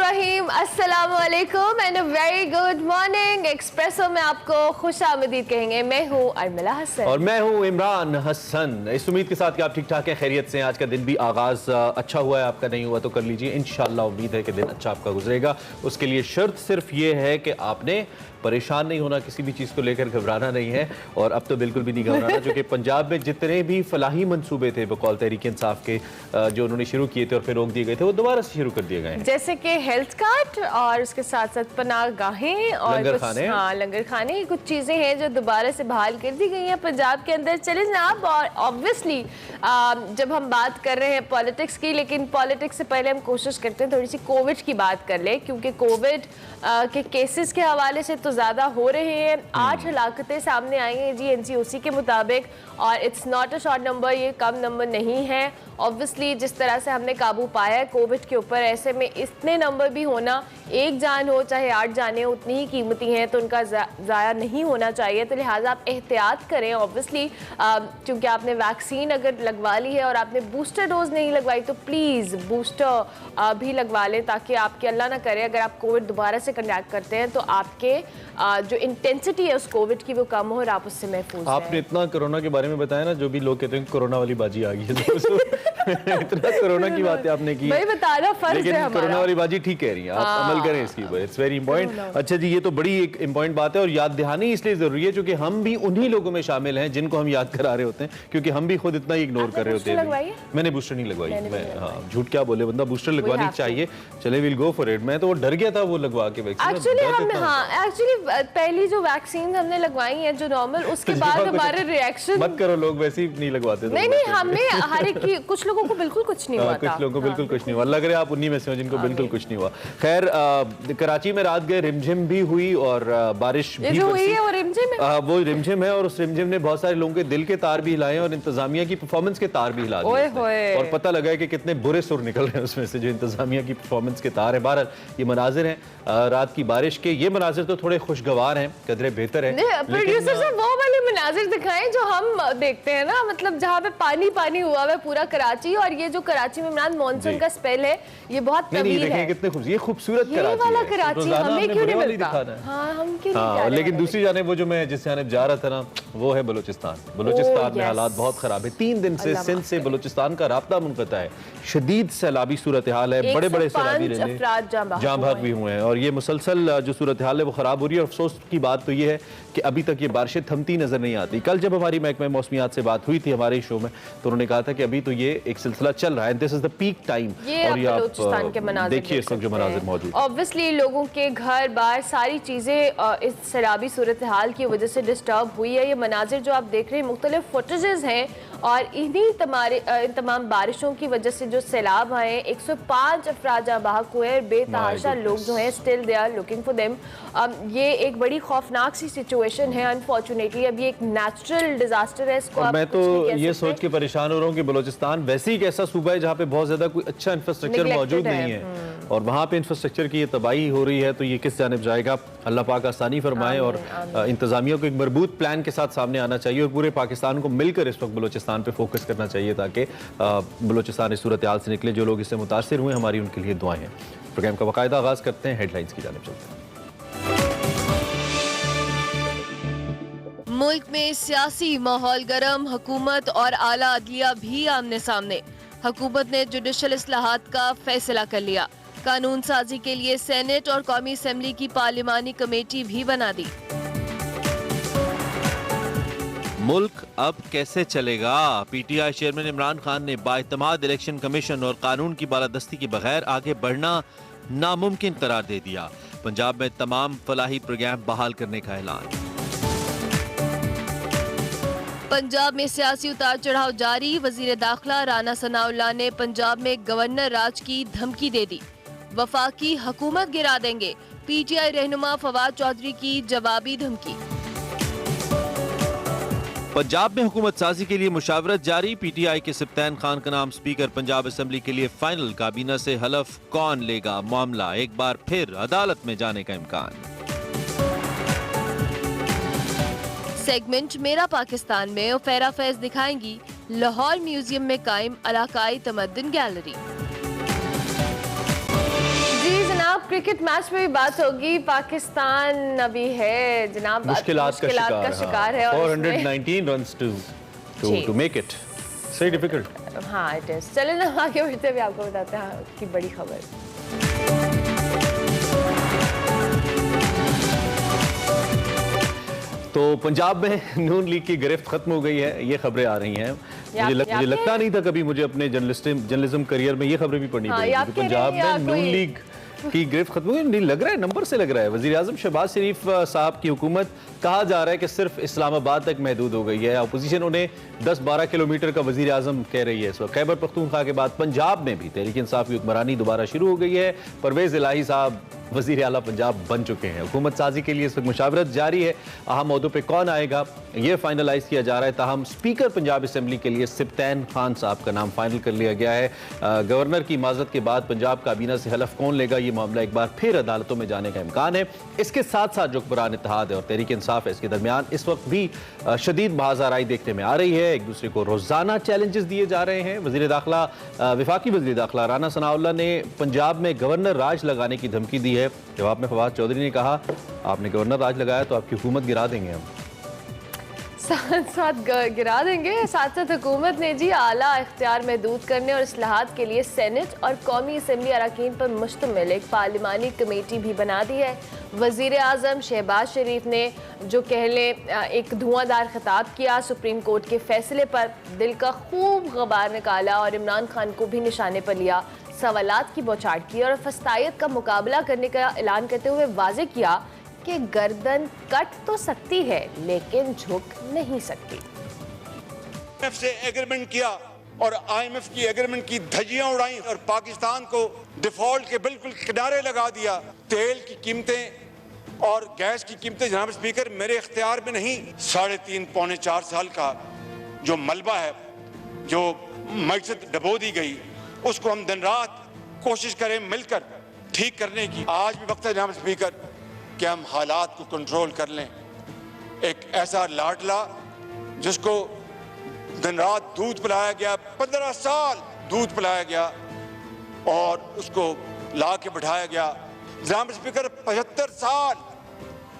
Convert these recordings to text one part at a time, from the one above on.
रहीम, अस्सलाम वालेकुम and a very good morning. Espresso में आपको खुश आमदीद कहेंगे। मैं हूँ अरमिला हसन और मैं हूँ इमरान हसन। इस उम्मीद के साथ कि आप ठीक ठाक हैं, खैरियत से हैं। आज का दिन भी आगाज़ अच्छा हुआ है, आपका नहीं हुआ तो कर लीजिए। इंशाल्लाह उम्मीद है कि दिन अच्छा आपका गुजरेगा। उसके लिए शर्त सिर्फ ये है कि आपने परेशान नहीं होना, किसी भी चीज़ को लेकर घबराना नहीं है। और अब तो बिल्कुल भी नहीं घबराना, क्योंकि पंजाब में जितने भी फलाही मंसूबे थे बकौल तहरीक इंसाफ के, जो उन्होंने शुरू किए थे और फिर रोक दिए गए थे, वो दोबारा से शुरू कर दिए गए हैं। जैसे कि हेल्थ कार्ड और उसके साथ साथ पनाह गाहें और लंगर कुछ खाने। हाँ लंगर खाने, कुछ चीज़ें हैं जो दोबारा से बहाल कर दी गई हैं पंजाब के अंदर। चले जनाब, और ऑब्वियसली जब हम बात कर रहे हैं पॉलिटिक्स की, लेकिन पॉलिटिक्स से पहले हम कोशिश करते हैं थोड़ी सी कोविड की बात कर ले, क्योंकि कोविड के केसेस के हवाले से तो ज़्यादा हो रहे हैं। 8 हलाकतें सामने आई हैं जी NCOC के मुताबिक, और it's not a short number, ये कम नंबर नहीं है। ऑब्वियसली जिस तरह से हमने काबू पाया है कोविड के ऊपर, ऐसे में इतने नंबर भी होना, एक जान हो चाहे 8 जाने हो, उतनी ही कीमती हैं, तो उनका ज़ाया नहीं होना चाहिए। तो लिहाजा आप एहतियात करें। ऑब्वियसली क्योंकि आपने वैक्सीन अगर लगवा ली है और आपने बूस्टर डोज नहीं लगवाई, तो प्लीज़ बूस्टर भी लगवा लें, ताकि आपके अल्लाह ना करे अगर आप कोविड दोबारा से कंडक्ट करते हैं तो आपके जो इंटेंसिटी है उस कोविड की वो कम हो और आप उससे महफूज आपने रहें। इतना कोरोना के बारे में बताया ना, जो भी लोग कहते हैं कोरोना वाली बाजी आ गई है इतना कोरोना की बातें आपने की, भाई बताना फर्ज है लेकिन हमारा। कोरोना वाली बाजी ठीक कह रही हैं आप, अमल करें इसके ऊपर, इट्स वेरी इंपॉर्टेंट। अच्छा जी, ये तो बड़ी एक इंपॉर्टेंट बात है और याद दहानी इसलिए जरूरी है क्योंकि हम भी उन्हीं लोगों में शामिल हैं जिनको हम याद करा रहे होते हैं, क्योंकि हम भी खुद इतना ही इग्नोर कर रहे होते हैं। मैंने बूस्टर नहीं लगवाई, मैं हाँ झूठ क्या बोले बंदा, बूस्टर लगवानी चाहिए। चले विल गो फॉर इट। मैं तो डर गया था वो लगवा के वैक्सीन। एक्चुअली पहली जो वैक्सीन हमने लगवाई है जो नॉर्मल, उसके बाद हमारे रिएक्शन मत करो, लोग वैसे ही नहीं लगवाते। नहीं हमने हर एक की, कुछ लोगों को बिल्कुल कुछ नहीं हुआ था, कुछ लोगों को बिल्कुल कुछ नहीं हुआ। लग रहा है आप उन्हीं में से हो जिनको बिल्कुल कुछ नहीं हुआ। खैर, कराची में रात गए रिमझिम भी हुई और बारिश भी हुई है, वो रिमझिम है और उस रिमझिम ने बहुत सारे लोगों के दिल के तार भी हिलाए और इंतजामिया की परफॉर्मेंस के तार भी हिला दिए और पता लगा है कि कितने बुरे सुर निकल रहे हैं उसमें से जो इंतजामिया की परफॉर्मेंस के तार है। बहरहाल ये मनाजिर हैं रात की बारिश के, ये मनाजिर तो थोड़े खुशगवार हैं, कदरे बेहतर है। प्रोड्यूसर साहब वो वाले मनाजिर दिखाएं जो हम देखते हैं ना, मतलब जहाँ पे पानी पानी हुआ है पूरा कराची, और ये जो कराची में इमरान मानसून का स्पेल है ये बहुत तवील है। कितने खूबसूरत कराची हमें क्यों नहीं मिलता? हाँ, हम क्यों नहीं? लेकिन दूसरी जानिब वो जो मैं जिस जानिब जा रहा था ना, वो है बलूचिस्तान में हालात बहुत खराब है। 3 दिन से सिंध से बलूचिस्तान का राब्ता मुनक़ता है, शदीद सैलाबी सूरत हाल है, बड़े बड़े सैलाबी जहाँ भाग भी हुए हैं और ये मुसलसल जो सूरत हाल है वो खराब हो रही है। और अफसोस की बात तो ये है कि अभी तक ये बारिशें थमती नजर नहीं आती। कल जब हमारी महकमा मौसमियात से बात हुई थी हमारे शो में, तो उन्होंने कहा था कि अभी तो ये एक सिलसिला चल रहा है, this is the peak time. और ये आप देखिए इस वक्त जो मनाजिर मौजूद, ऑब्वियसली लोगों के घर बार सारी चीजें इस सैलाबी सूरत हाल की वजह से डिस्टर्ब हुई है। ये मनाजिर जो आप देख रहे हैं मुख्तलिफ फुटेजेस हैं, और इन्हीं तमाम बारिशों की वजह से जो सैलाब आए, 105 अफराद जहाँ बहक हुए, बेतहाशा लोग जो हैं still they are looking for them. ये एक बड़ी खौफनाक सी सिचुएशन है अनफॉर्चुनेटली। अब ये एक नेचुरल डिजास्टर है, इसको मैं तो ये सोच के परेशान हो रहा हूँ कि बलूचिस्तान वैसे ही एक ऐसा सूबा है जहाँ पे बहुत ज्यादा कोई अच्छा इंफ्रास्ट्रक्चर मौजूद नहीं है और वहाँ पे इंफ्रास्ट्रक्चर की ये तबाही हो रही है, तो ये किस जानिब जाएगा? अल्लाह पाक आसानी फरमाए और इंतजामिया को एक मजबूत प्लान के साथ सामने आना चाहिए और पूरे पाकिस्तान को मिलकर इस वक्त बलूचिस्तान पे फोकस करना चाहिए ताकि बलूचिस्तान इस सूरत हाल से निकले। जो लोग इससे मुतासिर हुए, हमारी उनके लिए दुआएं हैं। प्रोग्राम का बाकायदा आगाज करते हैं, हेडलाइंस की जानिब चलते हैं। मुल्क में सियासी माहौल गर्म, हुकूमत और आला अदलिया भी आमने सामने। हुकूमत ने जुडिशल इस्लाहात का फैसला कर लिया, कानून साजी के लिए सेनेट और कौमी असेंबली की पार्लिमानी कमेटी भी बना दी। मुल्क अब कैसे चलेगा? PTI चेयरमैन इमरान खान ने बाइतमाद इलेक्शन कमीशन और कानून की बालादस्ती के बगैर आगे बढ़ना नामुमकिन करार दे दिया। पंजाब में तमाम फलाही प्रोग्राम बहाल करने का ऐलान। पंजाब में सियासी उतार चढ़ाव जारी, वजीर दाखिला राना सनाउल्लाह ने पंजाब में गवर्नर राज की धमकी दे दी। वफाकी हुकूमत गिरा देंगे, PTI रहनुमा फवाद चौधरी की जवाबी धमकी। पंजाब में हुकूमत साजी के लिए मुशावरत जारी, PTI के सिप्तान खान का नाम स्पीकर पंजाब असेंबली के लिए फाइनल, काबीना से हलफ कौन लेगा? मामला एक बार फिर अदालत में जाने का इम्कान। सेगमेंट मेरा पाकिस्तान में उफेरा फैज दिखाएंगी लाहौर म्यूजियम में कायम इलाकाई तमद्दुन गैलरी। क्रिकेट मैच में भी बात होगी। पाकिस्तान अभी है जनाब मुश्किलात का शिकार है और 419 रन्स टू मेक इट, सही डिफिकल्ट। हाँ इट इज। चलिए ना आगे बढ़ते हुए आपको बताते हैं की बड़ी खबर। तो पंजाब में नून लीग की गिरफ्त खत्म हो गई है, ये खबरें आ रही हैं। मुझे लगता नहीं था कभी मुझे अपने जर्नलिज्म करियर में ये खबरें भी पढ़नी पड़ेगी। पंजाब में नून लीग की गिरफ्त खत्म हुई, नहीं लग रहा है, नंबर से लग रहा है। वज़ीर आज़म शहबाज शरीफ साहब की हुकूमत कहा जा रहा है कि सिर्फ इस्लामाबाद तक महदूद हो गई है। अपोजिशन उन्हें 10-12 किलोमीटर का वज़ीर आज़म कह रही है। इस वक्त खैबर पख्तूनख्वा के बाद पंजाब में भी तहरीक इंसाफ की हुक्मरानी दोबारा शुरू हो गई है। परवेज़ इलाही साहब वज़ीर आला पंजाब बन चुके हैं। हुकूमत साजी के लिए इस वक्त मुशावरत जारी है। अहम मौदों पर कौन आएगा ये फाइनलाइज किया जा रहा है। ताहम स्पीकर पंजाब असम्बली के लिए सिब्तैन खान साहब का नाम फाइनल कर लिया गया है। गवर्नर की इमाजत के बाद पंजाब काबीना से हलफ कौन लेगा, ये मामला एक बार फिर अदालतों में जाने का इम्कान है। इसके साथ साथ जो हुक्मरान इत्तेहाद है और तहरीक इंसाफ है, इसके दरमियान इस वक्त भी शदीद बाज़ाराई देखने में आ रही है। एक दूसरे को रोजाना चैलेंजेस दिए जा रहे हैं। वज़ीर दाखिला वफाकी वज़ीर दाखिला राना सनाउल्लाह ने पंजाब में गवर्नर राज लगाने की धमकी दी है। जवाब में फवाद चौधरी ने कहा, आपने गवर्नर राज लगाया तो आपकी हुकूमत गिरा देंगे हम। साथ साथ गिरा देंगे। साथ साथ हुकूमत ने जी आला इख्तियार महदूद करने और इस्लाहात के लिए सेनेट और कौमी असम्बली अरकान पर मुश्तमिल एक पार्लिमानी कमेटी भी बना दी है। वज़ीर आज़म शहबाज शरीफ ने जो कहले एक धुआंधार खिताब किया, सुप्रीम कोर्ट के फैसले पर दिल का खूब गबार निकाला और इमरान खान को भी निशाने पर लिया, सवालात की बौछार की और फस्तायत का मुकाबला करने का ऐलान करते हुए वाज़ेह किया कि गर्दन कट तो सकती है लेकिन झुक नहीं सकती। IMF से एग्रीमेंट किया और IMF की एग्रीमेंट की धज्जियां उड़ाई और पाकिस्तान को डिफॉल्ट के बिल्कुल किनारे लगा दिया। तेल की कीमतें और गैस की कीमतें जनाब स्पीकर मेरे इख्तियार में नहीं। 3.5-4 साल का जो मलबा है, जो मकसद डबो दी गई, उसको हम दिन रात कोशिश करें मिलकर ठीक करने की। आज भी वक्त है जनाब स्पीकर कि हम हालात को कंट्रोल कर लें। एक ऐसा लाडला जिसको दिन रात दूध पिलाया गया, 15 साल दूध पिलाया गया और उसको ला के बैठाया गया। जनाब स्पीकर 75 साल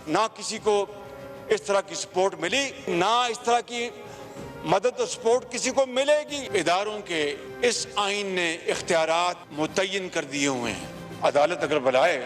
ना किसी को इस तरह की सपोर्ट मिली, ना इस तरह की मदद और सपोर्ट किसी को मिलेगी। इदारों के इस आइन ने इख्तियारात मुतय्यन कर दिए हुए हैं। अदालत अगर बुलाए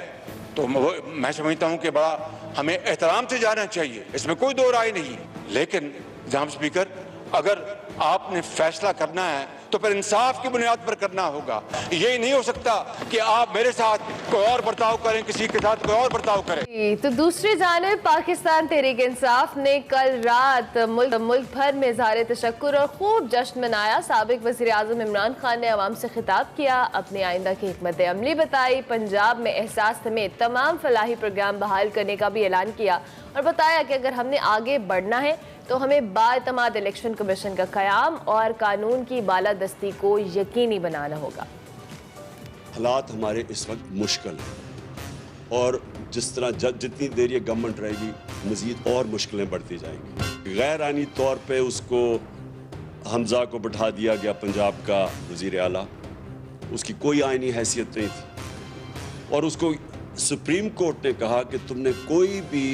तो मैं समझता हूं कि बड़ा हमें एहतराम से जाना चाहिए, इसमें कोई दो राय नहीं। लेकिन जनाब स्पीकर अगर आपने फैसला करना है तो फिर इंसाफ की बुनियाद पर करना होगा। ये नहीं हो सकता कि आप मेरे साथ कोई और बर्ताव करें, किसी के साथ कोई और बर्ताव करें। तो दूसरी जानिब पाकिस्तान तहरीक इंसाफ ने कल रात मुल्क भर में इज़हार तशक्कुर और खूब जश्न मनाया। साबिक वज़ीर आज़म इमरान खान ने अवाम से खिताब किया, अपनी आइंदा की हिकमत अमली बताई, पंजाब में एहसास समेत तमाम फलाही प्रोग्राम बहाल करने का भी ऐलान किया और बताया कि अगर हमने आगे बढ़ना है तो हमें बाएतमाद इलेक्शन कमीशन का क़याम और कानून की बालादस्ती को यकीनी बनाना होगा। हालात हमारे इस वक्त मुश्किल हैं और जिस तरह जितनी देर ये गवर्नमेंट रहेगी मज़ीद और मुश्किलें बढ़ती जाएंगी। गैर आइनी तौर पे उसको हमजा को बैठा दिया गया पंजाब का वज़ीर आला, उसकी कोई आइनी हैसियत नहीं थी और उसको सुप्रीम कोर्ट ने कहा कि तुमने कोई भी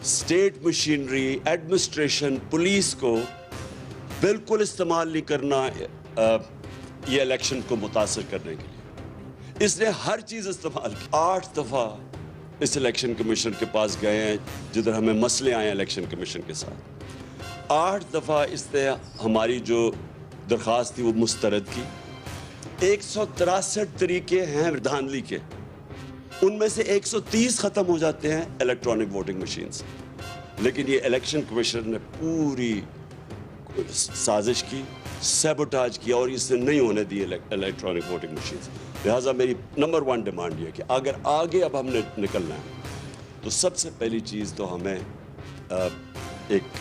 स्टेट मशीनरी, एडमिनिस्ट्रेशन, पुलिस को बिल्कुल इस्तेमाल नहीं करना ये इलेक्शन को मुतासर करने के लिए। इसने हर चीज़ इस्तेमाल की। 8 दफ़ा इस इलेक्शन कमीशन के पास गए हैं जिधर हमें मसले आए हैं इलेक्शन कमीशन के साथ। 8 दफ़ा इसने हमारी जो दरख्वास्त थी वो मुस्तरद की। 163 तरीके हैं धांधली के, उनमें से 130 ख़त्म हो जाते हैं इलेक्ट्रॉनिक वोटिंग मशीन से। लेकिन ये इलेक्शन कमीशन ने पूरी साजिश की, सैबोटाज किया और इससे नहीं होने दी इलेक्ट्रॉनिक वोटिंग मशीन। लिहाजा मेरी नंबर 1 डिमांड ये कि अगर आगे अब हमने निकलना है तो सबसे पहली चीज़ तो हमें एक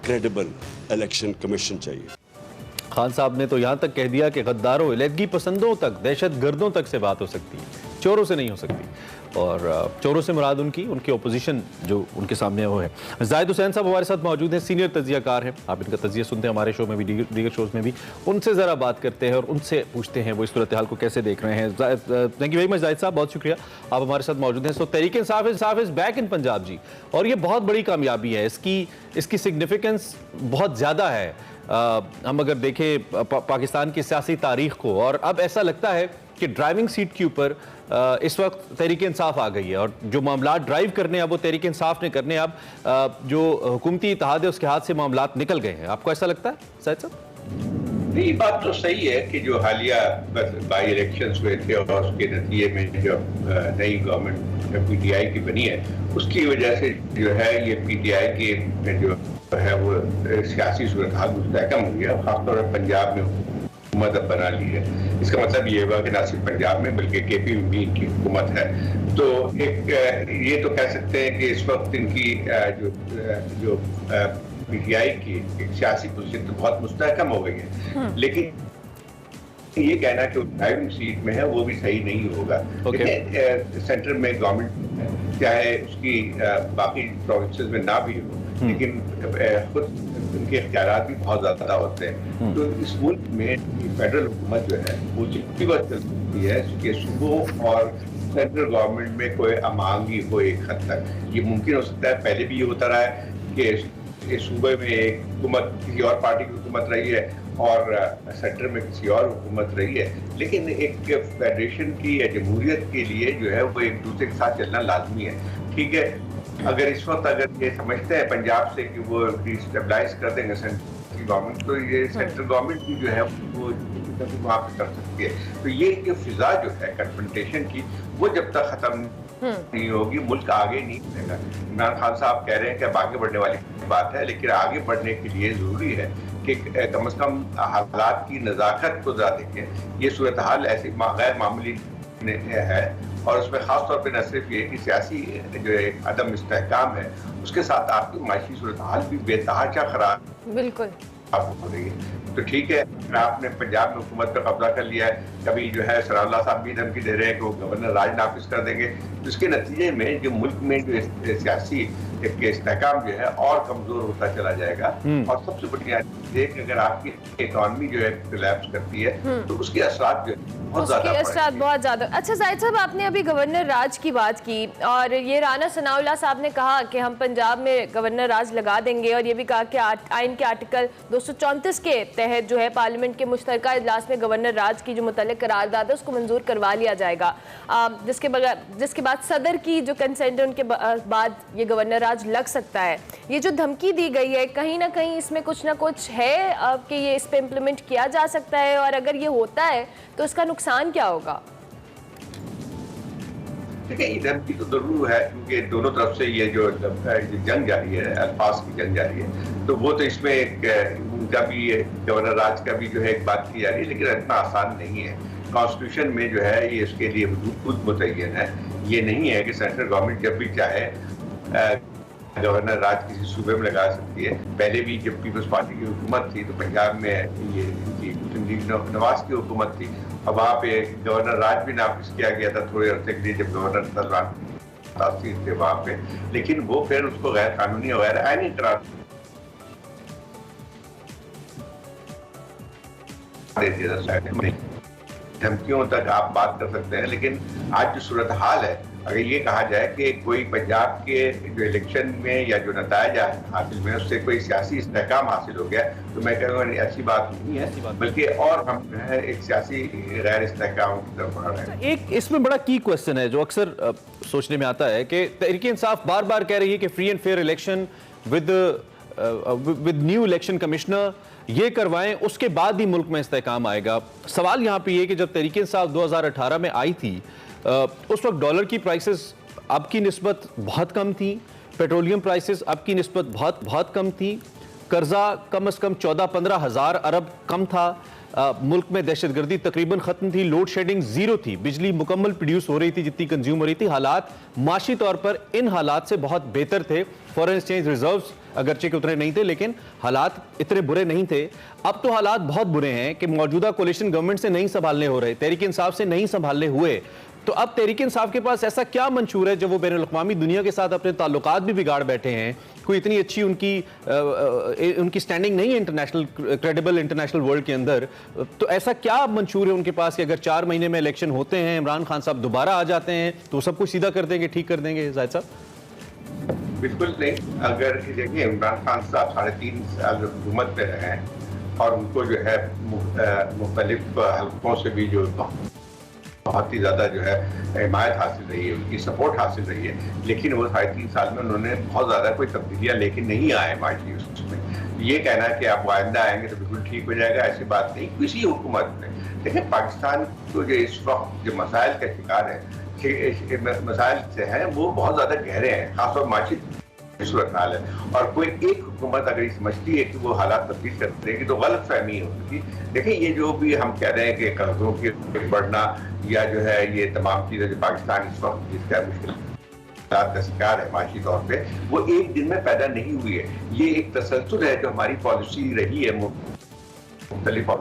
क्रेडिबल इलेक्शन कमीशन चाहिए। खान साहब ने तो यहाँ तक कह दिया कि गद्दारों, इलेक्ट्री पसंदों तक, दहशत गर्दों तक से बात हो सकती है। चोरों से नहीं हो सकती। और चोरों से मुराद उनकी ओपोजिशन जो उनके सामने वो है। जाहिद हुसैन साहब हमारे साथ मौजूद हैं, सीनियर तजियाकार हैं, आप इनका तजिया सुनते हैं हमारे शो में भी, दीगर शोज में भी। उनसे ज़रा बात करते हैं और उनसे पूछते हैं वो इस सूरत हाल को कैसे देख रहे हैं। Thank you very much Zahid साहब, बहुत शुक्रिया आप हमारे साथ मौजूद हैं। सो Tehreek Insaf is back in Punjab जी, और ये बहुत बड़ी कामयाबी है, इसकी सिग्निफिकेंस बहुत ज़्यादा है। हम अगर देखें पाकिस्तान की सियासी तारीख को, और अब ऐसा लगता है कि ड्राइविंग सीट के ऊपर इस वक्त तहरीक इंसाफ आ गई है, और जो मामला ड्राइव करने अब वो तहरीक इंसाफ ने करने, अब जो हुकूमती इत्तेहाद है उसके हाथ से मामला निकल गए हैं। आपको ऐसा लगता है साहिद साहब? नहीं, बात तो सही है कि जो हालिया बाई इलेक्शंस हुए थे और उसके नतीजे में जो नई गवर्नमेंट पीटीआई की बनी है, उसकी वजह से जो है ये पीटीआई की जो है वो सियासी सूरत हाल मुस्तहकम हुई है, खासतौर पर पंजाब में हुकूमत अब बना ली है। इसका मतलब ये हुआ कि ना सिर्फ पंजाब में बल्कि केपी में भी इनकी हुकूमत है। तो एक ये तो कह सकते हैं कि इस वक्त इनकी जो पीटीआई की एक सियासी पोजीशन तो बहुत मुस्तहकम हो गई है, लेकिन ये कहना कि ड्राइविंग सीट में है वो भी सही नहीं होगा। सेंटर में गवर्नमेंट चाहे उसकी बाकी प्रोविंसेस में ना भी हो, लेकिन खुद उनके इख्तियारात भी बहुत ज्यादा होते हैं। तो इस मुल्क में फेडरल हुकूमत जो है वो जितनी बार चलती है कि सूबों और सेंट्रल गवर्नमेंट में कोई अमांगी हो एक हद तक। ये मुमकिन हो सकता है, पहले भी ये होता रहा है कि सूबे में एक हुकूमत किसी और पार्टी की हुकूमत रही है और सेंटर में किसी और हुकूमत रही है, लेकिन एक फेडरेशन की या जमहूरियत के लिए जो है वो एक दूसरे के साथ चलना लाजमी है। ठीक है, अगर इस वक्त अगर ये समझते हैं पंजाब से कि वो डिस्टेबलाइज कर देंगे सेंट्रल गवर्नमेंट, तो ये सेंट्रल गवर्नमेंट भी जो है वो वहाँ पे कर सकती है। तो ये फिजा जो है कन्फ्रंटेशन की, वो जब तक खत्म नहीं होगी मुल्क आगे नहीं बढ़ेगा। इमरान खान साहब कह रहे हैं कि अब आगे बढ़ने वाली बात है, लेकिन आगे बढ़ने के लिए जरूरी है कि कम से कम हालात की नज़ाकत को जरा देखें। ये सूरत हाल ऐसी गैर मामूली है, और उसमें खास तौर पे न सिर्फ ये कि सियासी जो एक अदम इस्तेहकाम है, उसके साथ आपकी माशी सूरत हाल भी बेतहाशा खराब बिल्कुल हो रही है। तो ठीक है, आपने पंजाब में हुकूमत पर कब्जा कर लिया है, कभी जो है सराउल्लाह साहब भी धमकी दे रहे हैं कि वो गवर्नर राज नाफिज कर देंगे, जिसके नतीजे में जो मुल्क में जो सियासी एक इस्तेहकाम जो है और कमजोर होता चला जाएगा। और सबसे बड़ी चीज, अगर आपकी इकॉनमी जो है कोलैप्स करती है तो उसके असरात जो बहुत ज्यादा। अच्छा जाहिद साहब, आपने अभी गवर्नर राज की बात की, और ये राना सनाउल्लाह साहब ने कहा कि हम पंजाब में गवर्नर राज लगा देंगे, और ये भी कहा कि आइन के आर्टिकल 234 के तहत जो है पार्लियामेंट के मुश्तरका इजलास में गवर्नर राज की जो मुतल्लिक करारदाद है उसको मंजूर करवा लिया जाएगा, जिसके बाद सदर की जो कंसेंट है उनके बाद ये गवर्नर राज लग सकता है। ये जो धमकी दी गई है, कहीं ना कहीं इसमें कुछ ना कुछ है कि ये इस पे इम्प्लीमेंट किया जा सकता है, और अगर ये होता है तो इसका नुकसान क्या होगा? देखिए, ये धमकी तो जरूर है, क्योंकि दोनों तरफ से ये जो जंग जारी है, अल्फाज की जंग जारी है, तो वो तो इसमें उनका भी गवर्नर राज का भी जो है एक बात की जा रही है, लेकिन इतना आसान नहीं है। कॉन्स्टिट्यूशन में जो है ये इसके लिए खुद मुतय्यन है। ये नहीं है कि सेंट्रल गवर्नमेंट जब भी चाहे गवर्नर राज किसी सूबे में लगा सकती है। पहले भी जब पीपल्स पार्टी की हुकूमत थी तो पंजाब में ये नवाज की हुकूमत थी, और वहाँ पे गवर्नर राज भी नाफिज किया गया था थोड़े अर्से के लिए, जब गवर्नर सलमान तासीर थे वहाँ पे, लेकिन वो फिर उसको गैर कानूनी और गैर आईनी करार दे दिया। धमकियों तक आप बात कर सकते हैं, लेकिन आज जो सूरत हाल है, अगर ये कहा जाए कि कोई पंजाब के जो इलेक्शन में या जो नतायज हासिल में उससे कोई सियासी इस्तेहकाम हासिल हो गया, तो मैं कहूँगा ऐसी बात नहीं है, बल्कि और हम जो है एक सियासी गैर इस्तेहकाम की तरफ बढ़ रहे हैं। एक इसमें बड़ा की क्वेश्चन है जो अक्सर सोचने में आता है कि तहरीक इंसाफ बार बार कह रही है कि free and fair election with new election commissioner ये करवाएं, उसके बाद ही मुल्क में इस्तेहकाम आएगा। सवाल यहाँ पे ये कि जब तहरीक इंसाफ 2018 में आई थी, उस वक्त डॉलर की प्राइसेस अब की निस्बत बहुत कम थी, पेट्रोलियम प्राइसेस अब की निस्बत बहुत कम थी, कर्जा कम से कम 14-15 हज़ार अरब कम था, मुल्क में दहशतगर्दी तकरीबन ख़त्म थी, लोड शेडिंग ज़ीरो थी, बिजली मुकम्मल प्रोड्यूस हो रही थी जितनी कंज्यूम हो रही थी। हालात माशी तौर पर इन हालात से बहुत बेहतर थे। फॉरेन एक्सचेंज रिजर्व्स अगरचे के उतरे नहीं थे, लेकिन हालात इतने बुरे नहीं थे। अब तो हालात बहुत बुरे हैं कि मौजूदा कोलिशन गवर्नमेंट से नहीं संभालने हो रहे, तहरीक इंसाफ से नहीं संभालने हुए, तो अब तहरीक इंसाफ के पास ऐसा क्या मंशूर है जब वो बैनुल अक़वामी दुनिया के साथ अपने ताल्लुकात भी बिगाड़ बैठे हैं, कोई इतनी अच्छी उनकी स्टैंडिंग नहीं है इंटरनेशनल, क्रेडिबल इंटरनेशनल वर्ल्ड के अंदर, तो ऐसा क्या मंशूर है उनके पास कि अगर 4 महीने में इलेक्शन होते हैं, इमरान खान साहब दोबारा आ जाते हैं तो सब कुछ सीधा कर देंगे, ठीक कर देंगे? जाहिद साहब बिल्कुल नहीं। अगर देखिए इमरान खान साहब 3.5 साल हुकूमत में रहे हैं और उनको जो है मुख्तलिफ हल्कों से भी जो बहुत ही ज़्यादा जो है हिमायत हासिल रही है, उनकी सपोर्ट हासिल रही है, लेकिन वो 3.5 साल में उन्होंने बहुत ज़्यादा कोई तब्दीलियाँ लेके नहीं आए माशी उसमें। ये कहना कि आप आइंदा आएंगे तो बिल्कुल ठीक हो जाएगा, ऐसी बात नहीं किसी हुकूमत में। देखिए पाकिस्तान को जो इस वक्त जो मसाइल का शिकार है, मसाइल से हैं वो बहुत ज़्यादा गहरे हैं, खासतौर माशी सूरत हाल है, और कोई एक हुकूमत अगर समझती है कि वो हालात तब्दील कर देगी तो गलत फहमी होगी। देखिए ये जो भी हम कह रहे हैं कि कर्जों की बढ़ना या जो है ये तमाम चीज़ें जो पाकिस्तान इस वक्त जिसका मुश्किल का शिकार है माशी तौर पे, वो एक दिन में पैदा नहीं हुई है। ये एक तसलसल है जो हमारी पॉलिसी रही है मुख्तलिफ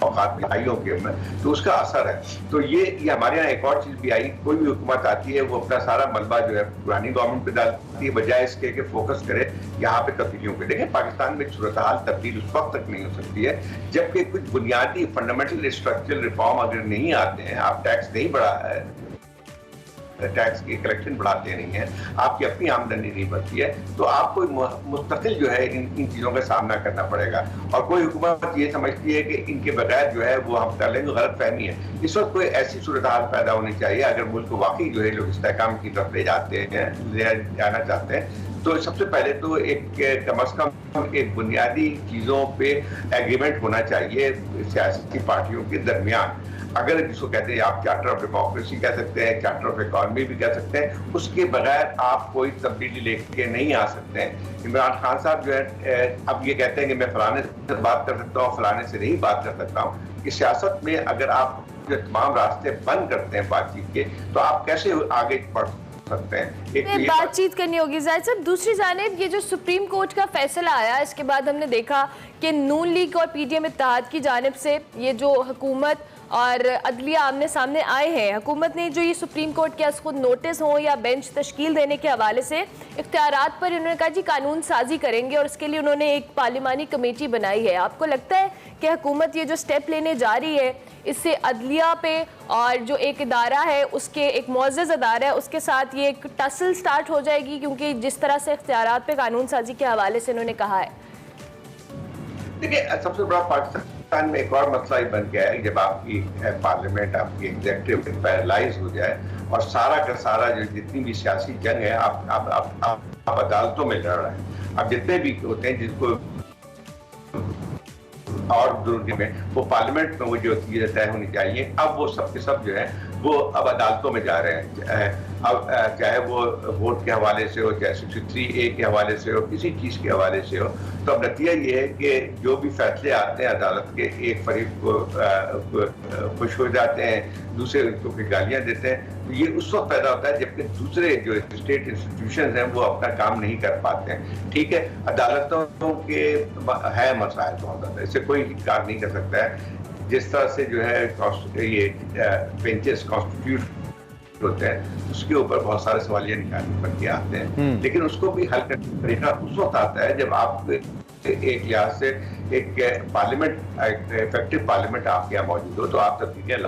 भाइयों के में, तो उसका असर है। तो ये हमारे यहाँ एक और चीज भी आई, कोई भी हुकूमत आती है वो अपना सारा मलबा जो है पुरानी गवर्नमेंट पे डालती है, बजाय इसके कि फोकस करे यहाँ पे तब्दीलियों पे। देखें पाकिस्तान में सूरत हाल तब्दील उस वक्त तक नहीं हो सकती है जबकि कुछ बुनियादी फंडामेंटल स्ट्रक्चरल रिफॉर्म अगर नहीं आते हैं, आप टैक्स नहीं बढ़ा टैक्स की कलेक्शन बढ़ाते नहीं है, आपकी अपनी आमदनी नहीं बढ़ती है, तो आपको मुस्तकिल जो है इन चीज़ों का सामना करना पड़ेगा। और कोई हुकूमत ये समझती है कि इनके बगैर जो है वो हम कर लेंगे, गलत फहमी है। इस वक्त कोई ऐसी सूरत हाल पैदा होनी चाहिए अगर मुल्क को वाकई जो है लोग इस्तेहकाम की तरफ ले जाना चाहते हैं, तो सबसे पहले तो एक कम अज कम एक बुनियादी चीज़ों पे एग्रीमेंट होना चाहिए सियासी पार्टियों के दरमियान। अगर जिसको कहते हैं आप चार्टर ऑफ डेमोक्रेसी कह सकते हैं, चार्टर ऑफ इकॉनमी भी कह सकते हैं, उसके बगैर आप कोई तब्दीली लेके नहीं आ सकते हैं। इमरान खान साहब जो है अब ये कहते हैं कि मैं फलाने से बात कर सकता हूँ, फलाने से नहीं बात कर सकता हूँ। कि सियासत में अगर आप जो तमाम रास्ते बंद करते हैं बातचीत के, तो आप कैसे आगे बढ़ सकते हैं? एक बातचीत करनी होगी जाहिद साहब। दूसरी जानिब ये जो सुप्रीम कोर्ट का फैसला आया, इसके बाद हमने देखा कि नून लीग और पीडीएम इत्तेहाद की जानिब से ये जो हुकूमत और अदलिया आमने सामने आए हैं, हुकूमत ने जो ये सुप्रीम कोर्ट के खुद नोटिस हो या बेंच तश्कील देने के हवाले से इख्तियारात पर उन्होंने कहा जी कानून साजी करेंगे, और इसके लिए उन्होंने एक पार्लिमानी कमेटी बनाई है। आपको लगता है कि हुकूमत ये जो स्टेप लेने जा रही है, इससे अदलिया पे और जो एक इदारा है उसके एक मुअज़्ज़ज़ इदारा है उसके साथ ये एक टसल स्टार्ट हो जाएगी? क्योंकि जिस तरह से इख्तियारात पे कानून साजी के हवाले से उन्होंने कहा है। देखिए सबसे बड़ा पाकिस्तान में एक और मसला ही बन गया है, जब आपकी पार्लियामेंट, आपकी एग्जीक्यूटिव पैरालाइज हो जाए और सारा का सारा जो जितनी भी सियासी जंग है आप अदालतों में लड़ रहे हैं। अब जितने भी होते हैं जिनको और दुर्ग में वो पार्लियामेंट में वो जो चीजें तय होनी चाहिए, अब वो सब के सब जो है वो अब अदालतों में जा रहे हैं। अब चाहे वो वोट के हवाले से हो, चाहे 63A के हवाले से हो, किसी चीज़ के हवाले से हो, तो अब नतीजा ये है कि जो भी फैसले आते हैं अदालत के, एक फरीक को खुश हो जाते हैं, दूसरे को गालियाँ देते हैं। तो ये उस वक्त पैदा होता है जबकि दूसरे जो स्टेट इंस्टीट्यूशन हैं वो अपना काम नहीं कर पाते हैं। ठीक है, अदालतों के है मसाइल बहुत ज़्यादा, इससे कोई काम नहीं कर सकता है। जिस तरह से जो है ये बेंचेस कॉन्स्टिट्यूट होते हैं, उसके ऊपर बहुत सारे सवालिया निकालने पर के आते हैं, लेकिन उसको भी हल करने का तरीका उस वक्त आता है जब आप एक लिहाज से एक पार्लियामेंट, एक इफेक्टिव पार्लियामेंट आपके यहाँ मौजूद हो, तो आप तब्दीलियाँ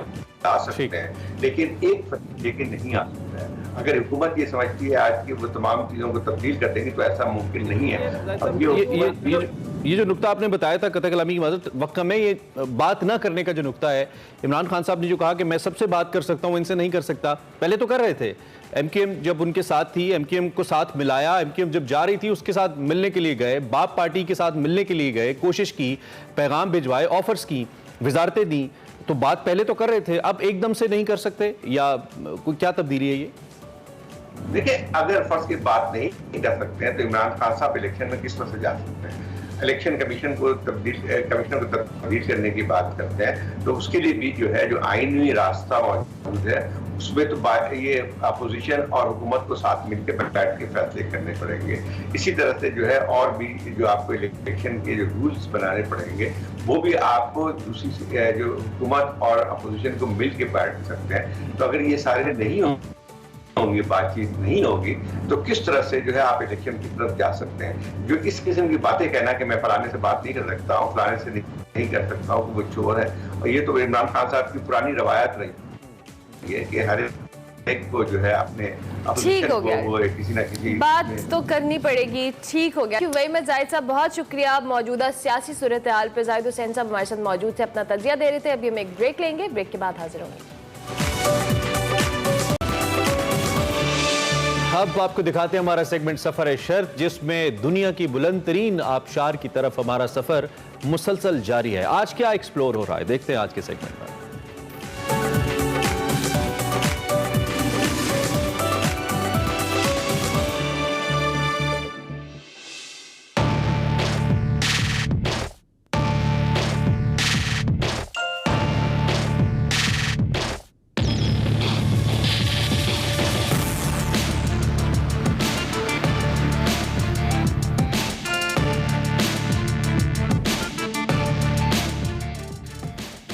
ला सकते हैं, लेकिन नहीं आ सकता है। अगर हुकूमत ये समझती है आज की वो तमाम चीज़ों को तब्दील कर देंगे तो ऐसा मुमकिन नहीं है। ये जो नुक्ता आपने बताया था कतई कलामी की मदद वक्त में, ये बात ना करने का जो नुक्ता है, इमरान खान साहब ने जो कहा कि मैं सबसे बात कर सकता हूँ, इनसे नहीं कर सकता, पहले तो कर रहे थे। एमकेएम जब उनके साथ थी, एमकेएम को साथ मिलाया, एमकेएम जब जा रही थी उसके साथ मिलने के लिए गए, बाप पार्टी के साथ मिलने के लिए गए, कोशिश की, पैगाम भिजवाए, ऑफर्स की, वजारतें दी, तो बात पहले तो कर रहे थे, अब एकदम से नहीं कर सकते, या कोई क्या तब्दीली है ये? देखिए अगर फर्ज की बात नहीं कर सकते हैं तो इमरान खान साहब इलेक्शन में किस तरह से जा सकते हैं? इलेक्शन कमीशन को तब्दील करने की बात करते हैं, तो उसके लिए भी जो है जो आईनी रास्ता मौजूद है उसमें तो ये अपोजिशन और हुकूमत को साथ मिलकर बैठ के फैसले करने पड़ेंगे। इसी तरह से जो है और भी जो आपको इलेक्शन के जो रूल्स बनाने पड़ेंगे वो भी आपको दूसरी जो हुकूमत और अपोजिशन को मिल के बैठ सकते हैं। तो अगर ये सारे नहीं होंगे, बातचीत नहीं होगी, तो किस तरह से जो है आप इलेक्शन की तरफ जा सकते हैं। जो इस किस्म की बातें कहना कि मैं फलाने से बात नहीं कर सकता हूँ, फलाने से नहीं कर सकता हूँ, वो चोर है, और ये तो इमरान खान साहब की पुरानी रवायत रही है कि हर एक को जो है अपने ठीक हो गया, वो किसी ना किसी बात तो करनी पड़ेगी। ठीक हो गया। वही में जाहिद साहब बहुत शुक्रिया। मौजूदा सियासी सूरत हाल पर जाहिद हुसैन साहब हमारे साथ मौजूद थे, अपना तजिया दे रहे थे। अभी हम एक ब्रेक लेंगे, ब्रेक के बाद हाजिर होंगे। अब आपको दिखाते हैं हमारा सेगमेंट सफर शर्फ, जिसमें दुनिया की बुलंद तरीन आबशार की तरफ हमारा सफर मुसलसल जारी है। आज क्या एक्सप्लोर हो रहा है, देखते हैं आज के सेगमेंट में।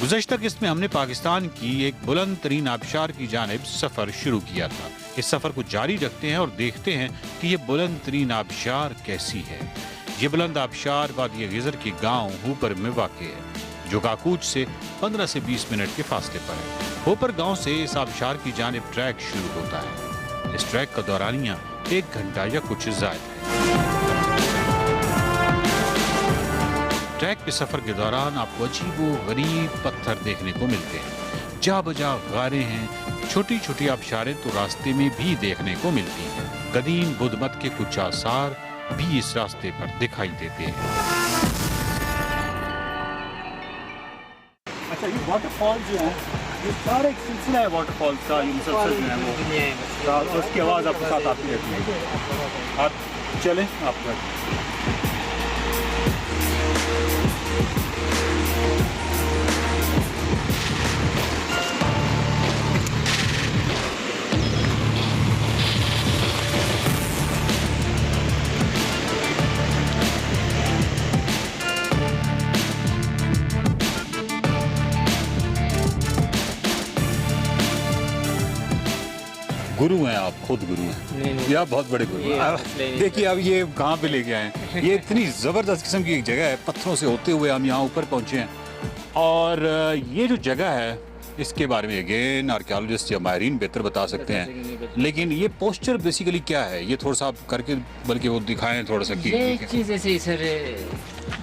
गुज़श्ता किस्त में हमने पाकिस्तान की एक बुलंद तरीन आबशार की जानिब सफ़र शुरू किया था। इस सफ़र को जारी रखते हैं और देखते हैं कि ये बुलंद तरीन आबशार कैसी है। ये बुलंद आबशार वादी गिज़र के गांव होपर में वाक़ है, जो काकूच से 15 से 20 मिनट के फासले पर है। होपर गांव से इस आबशार की जानिब ट्रैक शुरू होता है। इस ट्रैक का दौरानिया 1 घंटा या कुछ ज़ायद है। ट्रैक पे सफर के दौरान आपको अजीबो गरीब पत्थर देखने को मिलते हैं। जा बजा गारें हैं, छोटी छोटी आबशारें तो रास्ते में भी देखने को मिलती हैं। कदीम बुद्ध मत के कुछ आसार भी इस रास्ते पर दिखाई देते हैं। अच्छा, ये वाटरफॉल जो है, ये सारा एक सिलसिला है वाटरफॉल्स का, ये मुसलसल जो है वो, और उसकी आवाज़ आपके साथ आती रहती है। आप चलें आप गुरु हैं, आप खुद गुरु हैं या बहुत बड़े गुरु हैं। देखिए अब ये कहाँ पे लेके आए हैं। ये इतनी ज़बरदस्त किस्म की एक जगह है, पत्थरों से होते हुए हम यहाँ ऊपर पहुँचे हैं। और ये जो जगह है इसके बारे में अगेन आर्कियोलॉजिस्ट या माहिरीन बेहतर बता सकते हैं, लेकिन ये पोस्चर बेसिकली क्या है, ये थोड़ा सा आप करके बल्कि वो दिखाएं थोड़ा सा। ये चीज़ ऐसे सर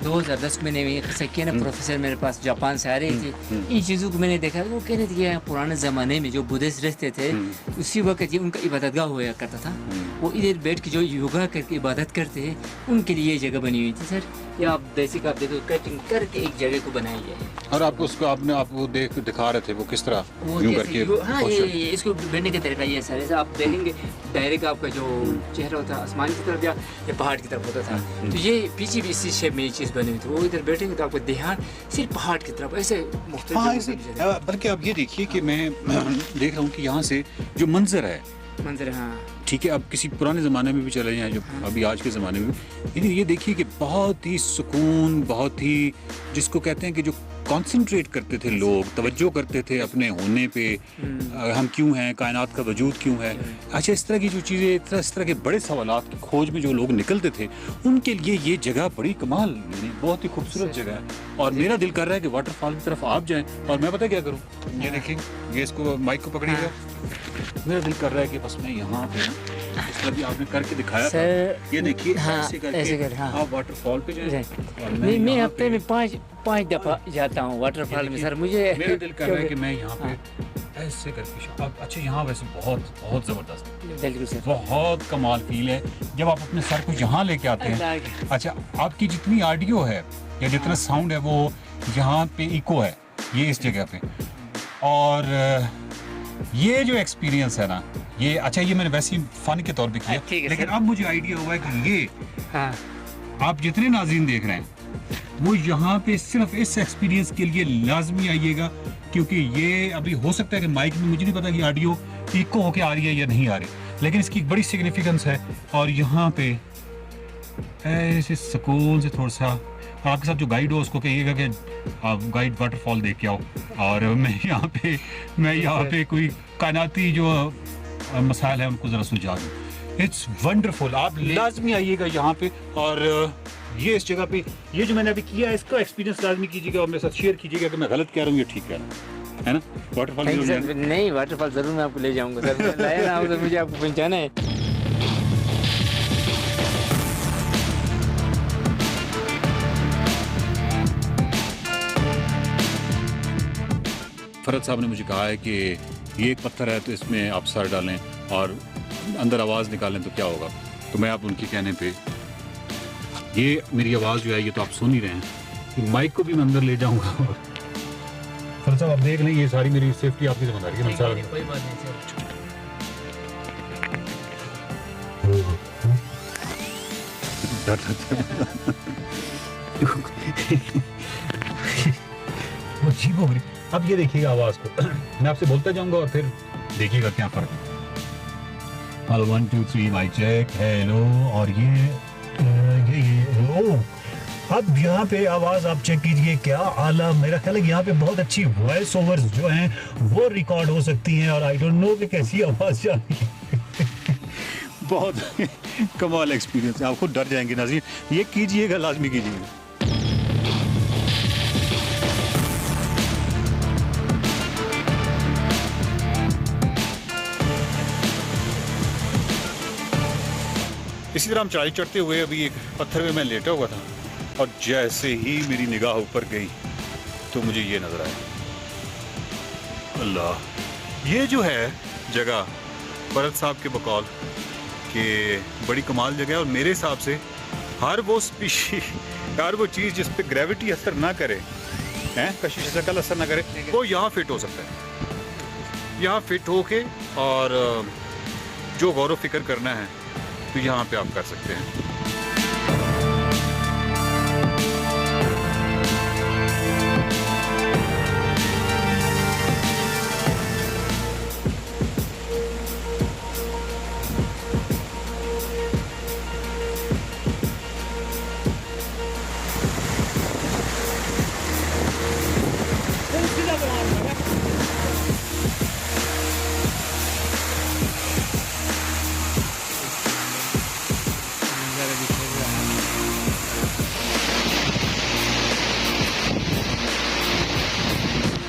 2010 में किया ना, प्रोफेसर मेरे पास जापान से आ रही थी, इन चीज़ों को मैंने देखा। वो कह रहे थे कि पुराने ज़माने में जो बुद्धिस्ट रहते थे उसी वक्त ये उनका इबादतगाह हुआ करता था। वो इधर बैठ के जो योगा करके इबादत करते हैं उनके लिए ये जगह बनी हुई थी सर। या आप बेसिक आप देखो कटिंग करके एक जगह को बनाई है। और आपको उसको आप वो दिखा रहे थे वो किस तरह यूं करके। हाँ, ये इसको बैठने का तरीका ये सर, आप देखेंगे डायरेक्ट आपका जो चेहरा होता है आसमान की तरफ या पहाड़ की तरफ होता था, तो ये पीछे भी इसी शेप में ये चीज़ बनी हुई थी। वो इधर बैठेंगे तो आपको ध्यान सिर्फ पहाड़ की तरफ ऐसे मुख्तलिफ। बल्कि आप ये देखिए कि मैं देख रहा हूँ कि यहाँ से जो मंजर है, हाँ ठीक है, अब किसी पुराने ज़माने में भी चले जाएं, जो अभी आज के ज़माने में भी, ये देखिए कि बहुत ही सुकून, बहुत ही जिसको कहते हैं कि जो कंसंट्रेट करते थे लोग, तवज्जो करते थे अपने होने पे, हम क्यों हैं, कायनात का वजूद क्यों है। अच्छा, इस तरह की जो चीज़ें, इस तरह के बड़े सवालात की खोज में जो लोग निकलते थे, उनके लिए ये जगह बड़ी कमाल, बहुत ही खूबसूरत जगह है। और मेरा दिल कर रहा है कि वाटरफॉल की तरफ आप जाएं, और मैं पता क्या करूँ, ये देखिए, ये इसको माइक को पकड़िएगा, मेरा दिल कर रहा है कि बस मैं यहाँ पे इस तरह भी आपने करके दिखाया था, ये देखिए ऐसे करके आप वाटरफॉल पे जाएं। मैं हफ्ते में 5 दफ़ा जाता हूँ वाटरफॉल में सर। मुझे मेरा दिल कर रहा है कि मैं यहाँ पे ऐसे करके अब। अच्छा, यहाँ वैसे बहुत ज़बरदस्त, बहुत कमाल फील है जब आप अपने सर को यहाँ लेके आते हैं। अच्छा, आपकी जितनी ऑडियो है या जितना साउंड है वो यहाँ पे इको है, ये इस जगह पे। और ये जो एक्सपीरियंस है ना, ये अच्छा, ये मैंने वैसे ही फन के तौर पे किया, लेकिन अब मुझे आइडिया हुआ है कि ये आप जितने नाज़रीन देख रहे हैं वो यहाँ पे सिर्फ इस एक्सपीरियंस के लिए लाजमी आइएगा क्योंकि ये अभी हो सकता है कि माइक में मुझे नहीं पता कि ऑडियो इको होके आ रही है या नहीं आ रही, लेकिन इसकी बड़ी सिग्निफिकेंस है। और यहाँ पे ऐसे सुकून से थोड़ा सा आपके साथ जो गाइड हो उसको कहिएगा कि आप गाइड वाटरफॉल देख के आओ, और मैं यहाँ पे कोई कायनाती जो मसाइल है उनको ज़रा सुलझा दूँ। इट्स वंडरफुल, आप लाजमी आइएगा यहाँ पे। और ये इस जगह पे ये जो मैंने अभी किया है इसका एक्सपीरियंस लाजमी कीजिएगा और मेरे साथ शेयर कीजिएगा कि मैं गलत कह रहा हूँ या ठीक कह रहा हूँ, है ना। वाटरफॉल नहीं, वाटरफॉल जरूर मैं आपको ले जाऊंगा सर, मैं लाया ना हूं तो मुझे आपको पहचाना है। फरद साहब ने मुझे कहा है कि ये एक पत्थर है तो इसमें आप सर डालें और अंदर आवाज़ निकालें तो क्या होगा। तो मैं आप उनके कहने पे ये मेरी आवाज़ जो है ये तो आप सुन ही रहे हैं, कि माइक को भी मैं अंदर ले जाऊंगा। फरद साहब आप देख लें, ये सारी मेरी सेफ्टी आपकी जिम्मेदारी है। कोई बात नहीं सर। वो अजीब हो गई। अब ये देखिएगा आवाज़ को मैं आपसे बोलता जाऊंगा और फिर देखिएगा क्या फर्क है। Hello 1 2 3 mic check, hello. और ये अब यहाँ पे आवाज़ आप चेक कीजिए, क्या आला। मेरा ख्याल है कि यहाँ पे बहुत अच्छी वॉइस ओवर्स जो हैं वो रिकॉर्ड हो सकती हैं, और आई डोंट नो कि कैसी आवाज़ जा रही है। बहुत कमाल एक्सपीरियंस है, आप खुद डर जाएंगे नाज़रीन, ये कीजिएगा, लाजमी कीजिएगा। इसी तरह हम चढ़ाई चढ़ते हुए अभी एक पत्थर में मैं लेटा हुआ था, और जैसे ही मेरी निगाह ऊपर गई तो मुझे ये नजर आया, अल्लाह, ये जो है जगह फरद साहब के बकौल कि बड़ी कमाल जगह है। और मेरे हिसाब से हर वो स्पीशी, हर वो चीज़ जिस पे ग्रेविटी असर ना करे, हैं, कशिश शकल असर ना करे, वो यहाँ फिट हो सकता है। यहाँ फिट होके और जो गौर व फिक्र करना है तो यहाँ पे आप कर सकते हैं।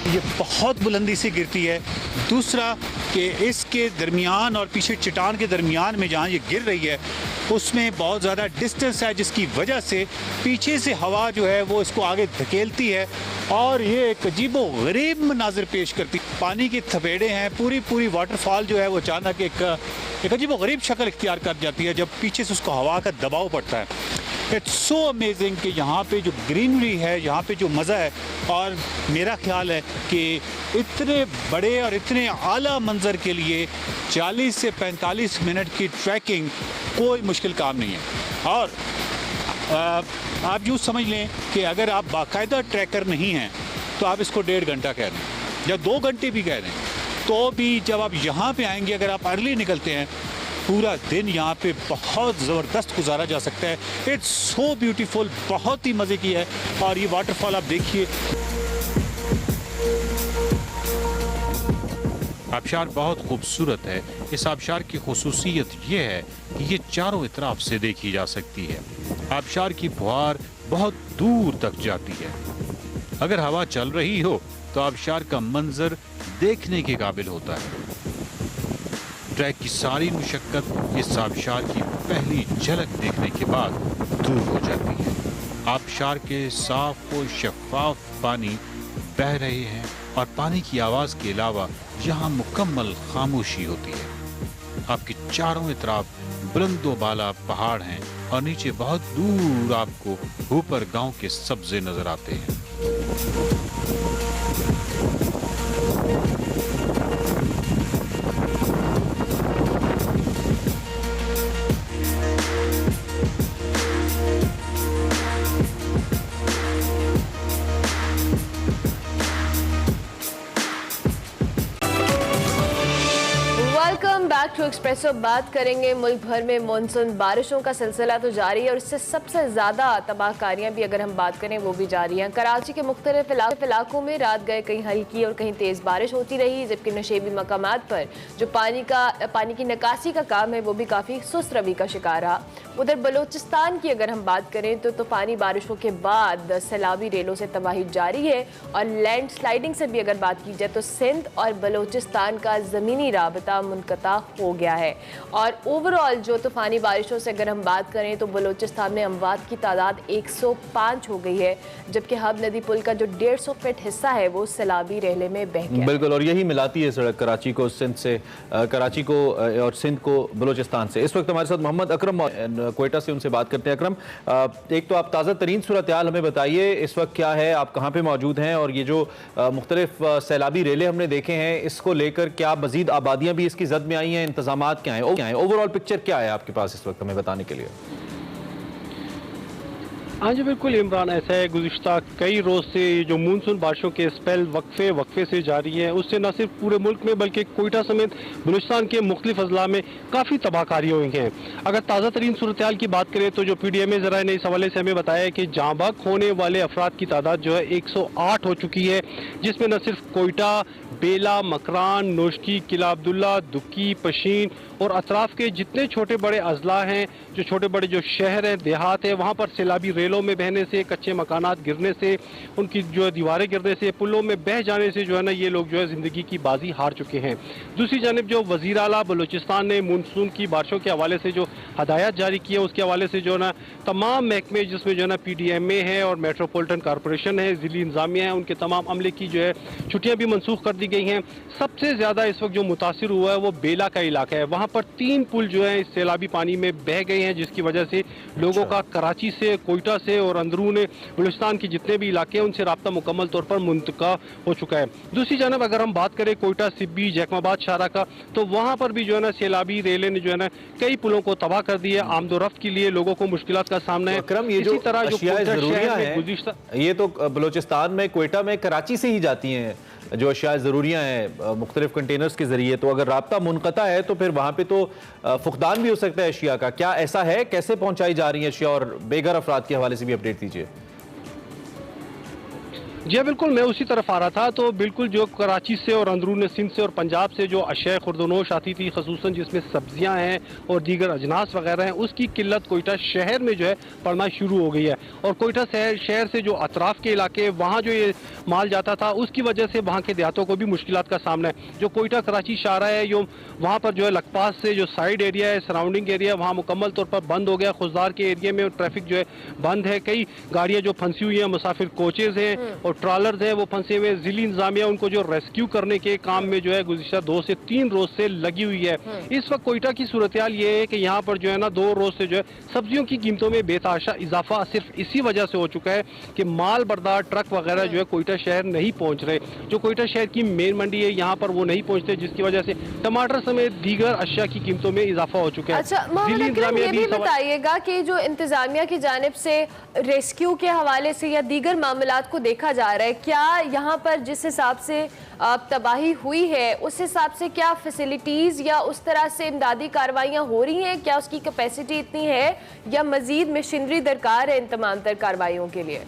ये बहुत बुलंदी से गिरती है। दूसरा कि इसके दरमियान और पीछे चट्टान के दरमियान में जहाँ ये गिर रही है उसमें बहुत ज़्यादा डिस्टेंस है, जिसकी वजह से पीछे से हवा जो है वो इसको आगे धकेलती है और ये एक अजीबो गरीब मनाजिर पेश करती है। पानी की थपेड़े हैं, पूरी वाटरफॉल जो है वो अचानक एक अजीबो गरीब शक्ल इख्तियार कर जाती है जब पीछे से उसको हवा का दबाव पड़ता है। इट्स सो अमेजिंग कि यहाँ पे जो ग्रीनरी है, यहाँ पे जो मज़ा है, और मेरा ख्याल है कि इतने बड़े और इतने आला मंजर के लिए 40 से 45 मिनट की ट्रैकिंग कोई मुश्किल काम नहीं है। और आप यूँ समझ लें कि अगर आप बाकायदा ट्रैकर नहीं हैं तो आप इसको 1.5 घंटा कह दें या 2 घंटे भी कह दें, तो भी जब आप यहाँ पे आएंगे, अगर आप अर्ली निकलते हैं, पूरा दिन यहाँ पे बहुत ज़बरदस्त गुजारा जा सकता है। इट्स सो ब्यूटीफुल, बहुत ही मज़े की है। और ये वाटरफॉल आप देखिए, आबशार बहुत खूबसूरत है। इस आबशार की खुसूसियत ये है कि ये चारों इतराफ से देखी जा सकती है। आबशार की फुहार बहुत दूर तक जाती है। अगर हवा चल रही हो तो आबशार का मंजर देखने के काबिल होता है। ट्रैक की सारी मुशक्कत इस आबशार की पहली झलक देखने के बाद दूर हो जाती है। आबशार के साफ और शफाफ पानी बह रहे हैं और पानी की आवाज़ के अलावा यहाँ मुकम्मल खामोशी होती है। आपके चारों तरफ बुलंदो बाला पहाड़ हैं और नीचे बहुत दूर आपको ऊपर गांव के सब्जे नजर आते हैं। Welcome back to Expresso. बात करेंगे मुल्क भर में मानसून बारिशों का सिलसिला तो जारी है और इससे सबसे ज़्यादा तबाहकारियाँ भी अगर हम बात करें वो भी जारी हैं। कराची के मुख्तलिफ इलाकों में रात गए कहीं हल्की और कहीं तेज़ बारिश होती रही, जबकि नशेबी मकामात पर जो पानी की निकासी का काम है वो भी काफ़ी सुस्त रवि का शिकार रहा। उधर बलूचिस्तान की अगर हम बात करें तो तूफ़ानी बारिशों के बाद सैलाबी रेलों से तबाही जारी है और लैंड स्लाइडिंग से भी अगर बात की जाए तो सिंध और बलूचिस्तान का ज़मीनी राबता मुनक़ता हो गया है। और ओवरऑल जो तूफ़ानी बारिशों से अगर हम बात करें तो बलूचिस्तान में अमवात की तादाद 105 हो गई है, जबकि हब नदी पुल का जो 150 फीट हिस्सा है वो सैलाबी रेले में बह गया। बिल्कुल, और यही मिलाती है सड़क कराची को सिंध से, कराची को और सिंध को बलूचिस्तान से। इस वक्त हमारे साथ मोहम्मद अकरम क्वेटा से, उनसे बात करते हैं। अकरम, एक तो आप ताज़ा तरीन सूरत हाल हमें बताइए, इस वक्त क्या है, आप कहाँ पे मौजूद हैं, और ये जो मुख्तलिफ सैलाबी रेले हमने देखे हैं इसको लेकर क्या मजीद आबादियाँ भी इसकी जद में आई हैं, इंतजामात क्या हैं, ओवरऑल पिक्चर क्या है आपके पास इस वक्त हमें बताने के लिए? हाँ जी बिल्कुल इमरान, ऐसा है गुज़िश्ता कई रोज़ से जो मानसून बारिशों के स्पेल वक्फे से जारी है, उससे न सिर्फ पूरे मुल्क में बल्कि कोयटा समेत बलूचिस्तान के मुख्तलिफ अजला में काफ़ी तबाहकारी हुई हैं। अगर ताज़ा तरीन सूरत हाल की बात करें तो जो PDMA ज़राए ने इस हवाले से हमें बताया है कि जाँ बहक होने वाले अफराद की तादाद जो है 108 हो चुकी है, जिसमें न सिर्फ कोयटा, बेला, मकरान, नोशकी, किला अब्दुल्ला, दुक्की, पशीन और अतराफ के जितने छोटे बड़े अजला हैं, जो छोटे बड़े जो शहर हैं, देहात है, वहाँ पर सैलाबी रेलों में बहने से, कच्चे मकानात गिरने से, उनकी जो है दीवारें गिरने से, पुलों में बह जाने से जो है ना ये लोग जो है ज़िंदगी की बाजी हार चुके हैं। दूसरी जानिब जो वज़ीर आला बलूचिस्तान ने मानसून की बारिशों के हवाले से जो हदायत जारी की है उसके हवाले से जो है ना तमाम महकमे, जिसमें जो है ना PDMA है और मेट्रोपॉलिटन कॉरपोरेशन है, ज़िली इंतज़ामिया है, उनके तमाम अमले की जो है छुट्टियाँ भी मनसूख कर दी गई हैं। सबसे ज़्यादा इस वक्त जो मुतासिर हुआ है वो बेला का इलाका है, वहाँ पर 3 पुल जो है इस सैलाबी पानी में बह गए हैं, जिसकी वजह से लोगों का कराची से, कोयटा से और अंदरून बलूचिस्तान के जितने भी इलाके हैं उनसे राब्ता मुकम्मल तौर पर मुंतका हो चुका है। दूसरी जानब अगर हम बात करें कोयटा, सिब्बी, जैकमाबाद, शारा का, तो वहाँ पर भी जो है ना सैलाबी रेले ने जो है ना कई पुलों को तबाह कर दिया। आमदोरफ्त के लिए लोगों को मुश्किलात का सामना है। इसी तरह जो ये तो बलूचिस्तान में, कोयटा में, कराची से ही जाती हैं जो अशिया ज़रूरियाँ हैं मुख्तलिफ कंटेनर्स के ज़रिए, तो अगर राब्ता मुनक़ता है तो फिर वहाँ पे तो फुकदान भी हो सकता है अशिया का। क्या ऐसा है? कैसे पहुँचाई जा रही है अशिया, और बेघर अफराद के हवाले से भी अपडेट दीजिए। जी बिल्कुल, मैं उसी तरफ आ रहा था। तो बिल्कुल जो कराची से और अंदरून सिंध से और पंजाब से जो अशिया खुर्दनोश आती थी, खसूसन जिसमें सब्जियां हैं और दीगर अजनास वगैरह हैं, उसकी किल्लत कोयटा शहर में जो है पड़ना शुरू हो गई है। और कोयटा शहर से जो अतराफ के इलाके वहाँ जो ये माल जाता था उसकी वजह से वहाँ के देहातों को भी मुश्किलात का सामना है। जो कोयटा कराची शाहरा है, जो वहाँ पर जो है लखपास से जो साइड एरिया है, सराउंडिंग एरिया, वहाँ मुकम्मल तौर पर बंद हो गया। खुजदार के एरिया में ट्रैफिक जो है बंद है, कई गाड़ियाँ जो फंसी हुई हैं, मुसाफिर कोचेज़ हैं और ट्रॉलर्स हैं वो फंसे हुए। ज़िली इंतजामिया उनको जो रेस्क्यू करने के काम में जो है गुज़िश्ता 2 से 3 रोज से लगी हुई है। इस वक्त कोयटा की सूरत हाल ये है कि यहाँ पर जो है ना 2 रोज से जो है सब्जियों की कीमतों में बेतहाशा इजाफा सिर्फ इसी वजह से हो चुका है कि माल बर्दार ट्रक वगैरह जो है कोयटा शहर नहीं पहुँच रहे। जो कोयटा शहर की मेन मंडी है यहाँ पर वो नहीं पहुँचते, जिसकी वजह से टमाटर समेत दीगर अशिया की कीमतों में इजाफा हो चुका है। अच्छा मोहम्मद अकरम, ये भी बताइएगा कि जो इंतजामिया की जानिब से रेस्क्यू के हवाले से या दीगर मामलात को देखा जा रहा है, क्या यहाँ पर जिस हिसाब से तबाही हुई है उस हिसाब से क्या फैसिलिटीज़ या उस तरह से इमदादी कार्रवाइयाँ हो रही हैं? क्या उसकी कैपेसिटी इतनी है या मज़ीद मशीनरी दरकार है इन तमाम तर कार्रवाइयों के लिए?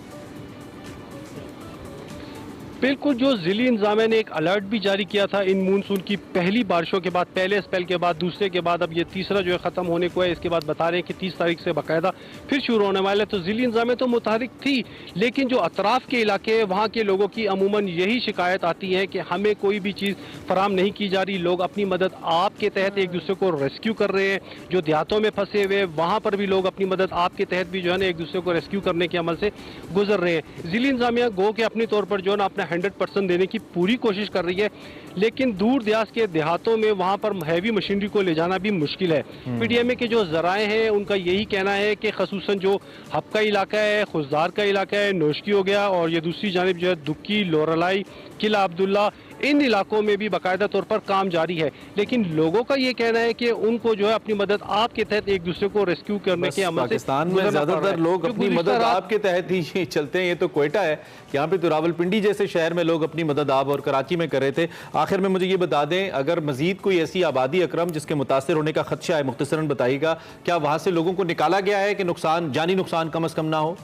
बिल्कुल, जो ज़िली इंतजामिया ने एक अलर्ट भी जारी किया था इन मानसून की पहली बारिशों के बाद, पहले स्पेल के बाद, दूसरे के बाद, अब ये तीसरा जो है ख़त्म होने को है। इसके बाद बता रहे हैं कि 30 तारीख से बाकायदा फिर शुरू होने वाला है। तो ज़िली इंतजामिया तो मुतहरिक थी, लेकिन जो अतराफ़ के इलाके हैं वहाँ के लोगों की अमूमन यही शिकायत आती है कि हमें कोई भी चीज़ फराम नहीं की जा रही। लोग अपनी मदद आप के तहत एक दूसरे को रेस्क्यू कर रहे हैं। जो देहातों में फंसे हुए वहाँ पर भी लोग अपनी मदद आप के तहत भी जो है ना एक दूसरे को रेस्क्यू करने के अमल से गुजर रहे हैं। ज़िली इंतजामिया गो के अपने तौर पर जो है ना अपना 100% देने की पूरी कोशिश कर रही है, लेकिन दूर दराज के देहातों में वहां पर हैवी मशीनरी को ले जाना भी मुश्किल है। PDMA के जो जराए हैं उनका यही कहना है कि खसूसन जो हब का इलाका है, खुजदार का इलाका है, नोशकी हो गया और ये दूसरी जानिब जो है दुक्की, लोरलाई, किला अब्दुल्ला, इन इलाकों में भी बाकायदा तौर पर काम जारी है। लेकिन लोगों का ये कहना है कि उनको जो है अपनी मदद आपके तहत एक दूसरे को रेस्क्यू करने के अमल से पाकिस्तान में ज्यादातर लोग अपनी मदद आपके तहत ही चलते हैं। ये तो क्वेटा है, यहाँ पे तो रावलपिंडी जैसे शहर में लोग अपनी मदद आप और कराची में कर रहे थे। आखिर में मुझे ये बता दें, अगर मजीद कोई ऐसी आबादी अकरम जिसके मुतासर होने का खदशा है, मुख्तसरन बताइएगा, क्या वहां से लोगों को निकाला गया है कि नुकसान, जानी नुकसान कम से कम ना हो?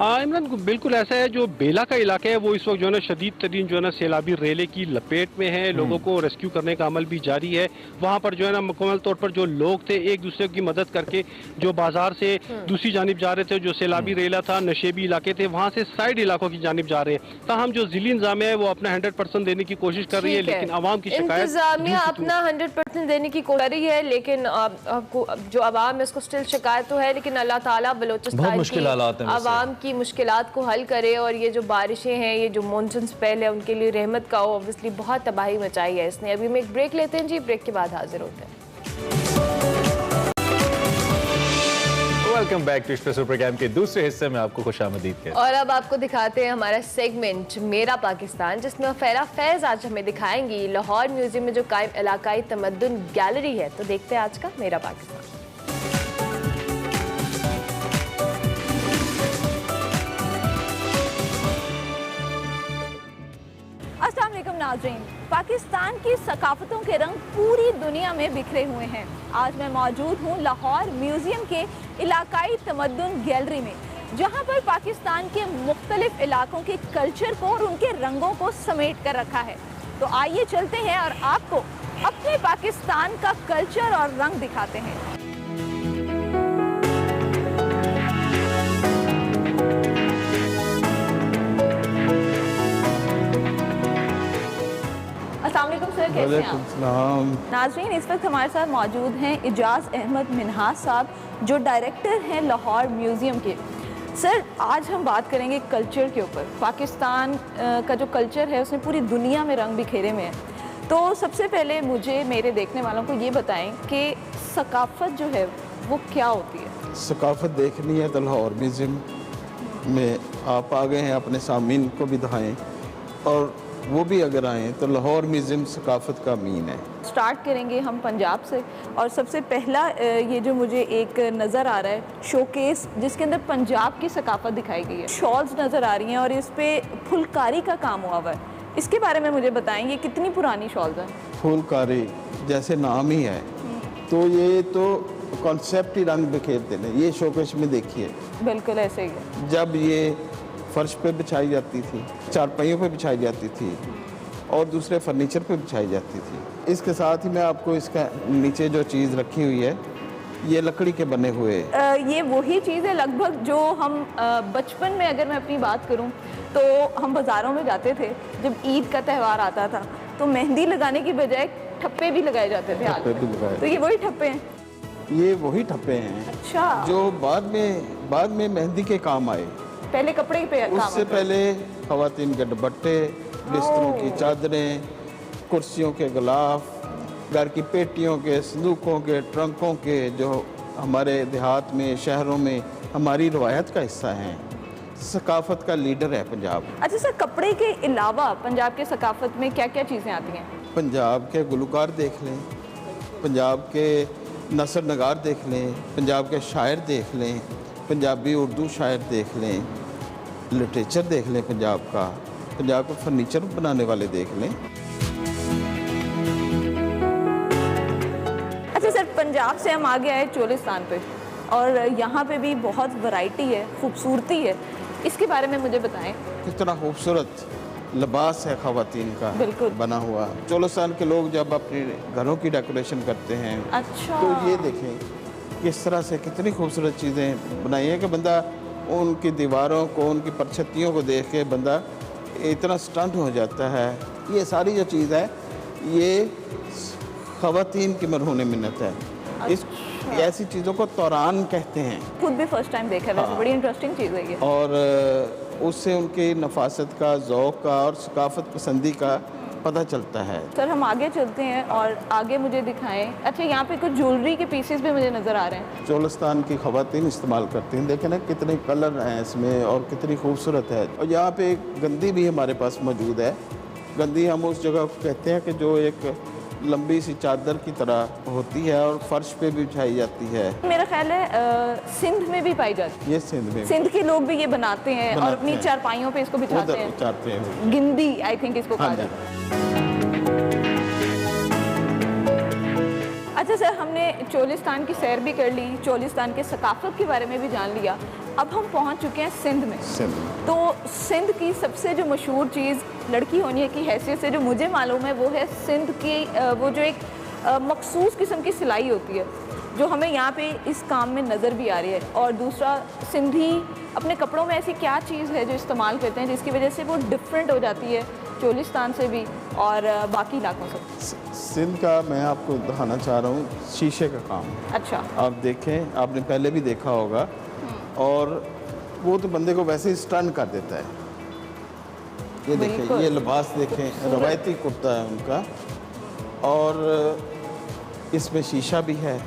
इमरान, बिल्कुल ऐसा है। जो बेला का इलाका है वो इस वक्त जो है ना शदीद तरीन जो है ना सैलाबी रेले की लपेट में है। लोगों को रेस्क्यू करने का अमल भी जारी है। वहाँ पर जो है ना मुकम्मल तौर पर जो लोग थे एक दूसरे की मदद करके जो बाजार से दूसरी जानिब जा रहे थे, जो सैलाबी रेला था, नशेबी इलाके थे, वहाँ से साइड इलाकों की जानिब जा रहे हैं। ताहम जो जिली इंतजामिया है वो अपना 100% देने की कोशिश कर रही है, लेकिन आवाम की शिकायत इंतजामिया अपना 100% देने की कोशिश कर रही है, लेकिन जो आवाम है उसको स्टिल शिकायत तो है। लेकिन अल्लाह ताला बलोचिस्तान की आवाम की मुश्किलात को हल करे और ये जो बारिशें हैं, ये जो मॉनसून स्पेल है, उनके लिए रहमत का हो। ऑब्वियसली बहुत तबाही मचाई है इसने। अभी हम एक ब्रेक लेते हैं जी, ब्रेक के बाद हाजिर होते हैं। Welcome back to Express program के दूसरे हिस्से में आपको खुशामदीद कहते हैं। और अब आपको दिखाते हैं हमारा सेगमेंट मेरा पाकिस्तान, जिसमें फैरा फैज आज हमें दिखाएंगी लाहौर म्यूजियम में जो कायम इलाकाई तमद्दुन गैलरी है। तो देखते हैं आज का मेरा पाकिस्तान। अस्सलाम वालेकुम नाज़रीन, पाकिस्तान की सकाफतों के रंग पूरी दुनिया में बिखरे हुए हैं। आज मैं मौजूद हूँ लाहौर म्यूज़ियम के इलाकाई तमद्दुन गैलरी में, जहाँ पर पाकिस्तान के मुख्तलिफ इलाकों के कल्चर को और उनके रंगों को समेट कर रखा है। तो आइए चलते हैं और आपको अपने पाकिस्तान का कल्चर और रंग दिखाते हैं। सर, कैसे हैं आप? नाज़रीन, इस वक्त हमारे साथ मौजूद हैं इजाज़ अहमद मिन्हाज साहब, जो डायरेक्टर हैं लाहौर म्यूज़ियम के। सर, आज हम बात करेंगे कल्चर के ऊपर। पाकिस्तान का जो कल्चर है उसने पूरी दुनिया में रंग बिखेरे में है। तो सबसे पहले मुझे, मेरे देखने वालों को ये बताएं कि सकाफ़त जो है वो क्या होती है? सकाफ़त देखनी है तो लाहौर म्यूज़ियम में आप आ गए हैं, अपने सामीन को भी दिखाएँ, और वो भी अगर आएँ तो लाहौर म्यूज़ियम सकाफ़त का मीन है। स्टार्ट करेंगे हम पंजाब से, और सबसे पहला ये जो मुझे एक नज़र आ रहा है शोकेस, जिसके अंदर पंजाब की सकाफ़त दिखाई गई है। शॉल्स नज़र आ रही हैं और इस पर फुलकारी का काम हुआ हुआ है। इसके बारे में मुझे बताएंगे, कितनी पुरानी शॉल्स हैं? फुलकारी जैसे नाम ही है, तो ये तो कॉन्सेप्ट ही रंग बिखेर देने। ये शोकेस में देखिए, बिल्कुल ऐसे ही है। जब ये फर्श पे बिछाई जाती थी, चारपाइयों पे बिछाई जाती थी और दूसरे फर्नीचर पे बिछाई जाती थी। इसके साथ ही मैं आपको इसका नीचे जो चीज़ रखी हुई है, ये लकड़ी के बने हुए ये वही चीज़ है लगभग जो हम बचपन में, अगर मैं अपनी बात करूं, तो हम बाज़ारों में जाते थे जब ईद का त्यौहार आता था, तो मेहंदी लगाने की बजाय ठप्पे भी लगाए जाते थे। तो ये वही ठप्पे हैं? ये वही ठप्पे हैं। अच्छा। जो बाद में मेहंदी के काम आए। पहले कपड़े पे काम, उससे पहले ख़वातीन के दुपट्टे, बिस्तरों की चादरें, कुर्सियों के गिलाफ, घर की पेटियों के, संदूकों के, ट्रंकों के, जो हमारे देहात में, शहरों में हमारी रवायत का हिस्सा हैं। सकाफ़त का लीडर है पंजाब। अच्छा सर, कपड़े के अलावा पंजाब के सकाफ़त में क्या क्या चीज़ें आती हैं? पंजाब के गुलकार देख लें, पंजाब के नसर नगार देख लें, पंजाब के शायर देख लें, पंजाबी उर्दू शायर देख लें, लिटरेचर देख लें पंजाब का फर्नीचर बनाने वाले देख लें। अच्छा सर, पंजाब से हम आ गए हैं चोलिस्तान पे, और यहाँ पे भी बहुत वैरायटी है, खूबसूरती है। इसके बारे में मुझे बताएं। कितना खूबसूरत लिबास है ख़वातीन का बना हुआ। चोलिस्तान के लोग जब अपने घरों की डेकोरेशन करते हैं, अच्छा, तो ये देखें किस तरह से कितनी खूबसूरत चीज़ें बनाई हैं कि बंदा उनकी दीवारों को, उनकी परछत्तियों को देख के बंदा इतना स्टंट हो जाता है। ये सारी जो चीज़ है, ये ख़वातीन की मरहून मिन्नत है। इस ऐसी चीज़ों को तौरान कहते हैं। खुद भी फर्स्ट टाइम देखा है। बड़ी इंटरेस्टिंग चीज़ है ये। और उससे उनकी नफासत का, ज़ौक़ का और सकाफ़त पसंदी का पता चलता है। सर हम आगे चलते हैं और आगे मुझे दिखाएं। अच्छा, यहाँ पे कुछ ज्वेलरी के पीसेस भी मुझे नज़र आ रहे हैं। चोलिस्तान की ख़वातीन इस्तेमाल करती हैं। देखें ना कितने कलर हैं इसमें और कितनी खूबसूरत है। और यहाँ पे एक गंदी भी हमारे पास मौजूद है। गंदी हम उस जगह को कहते हैं कि जो एक लंबी सी चादर की तरह होती है और फर्श पे भी बिछाई जाती है। मेरा ख्याल है सिंध में भी पाई जाती है। ये सिंध में, सिंध के लोग भी ये बनाते हैं और अपनी चारपाइयों पे इसको बिछाते हैं। गिंदी आई थिंक इसको कहा जाता है। अच्छा सर, हमने चोलिस्तान की सैर भी कर ली, चोलिस्तान के सकाफत के बारे में भी जान लिया। अब हम पहुंच चुके हैं सिंध में। तो सिंध की सबसे जो मशहूर चीज़ लड़की होने की हैसियत से जो मुझे मालूम है वो है सिंध की वो जो एक मखसूस किस्म की सिलाई होती है जो हमें यहाँ पे इस काम में नज़र भी आ रही है। और दूसरा, सिंधी अपने कपड़ों में ऐसी क्या चीज़ है जो इस्तेमाल करते हैं जिसकी वजह से वो डिफरेंट हो जाती है चोलिस्तान से भी और बाकी इलाकों से? सिंध का मैं आपको दिखाना चाह रहा हूँ शीशे का काम। अच्छा, आप देखें, आपने पहले भी देखा होगा और वो तो बंदे को वैसे ही स्टन कर देता है। ये देखें, ये लिबास देखें, रवायती कुर्ता है उनका और इसमें शीशा भी है।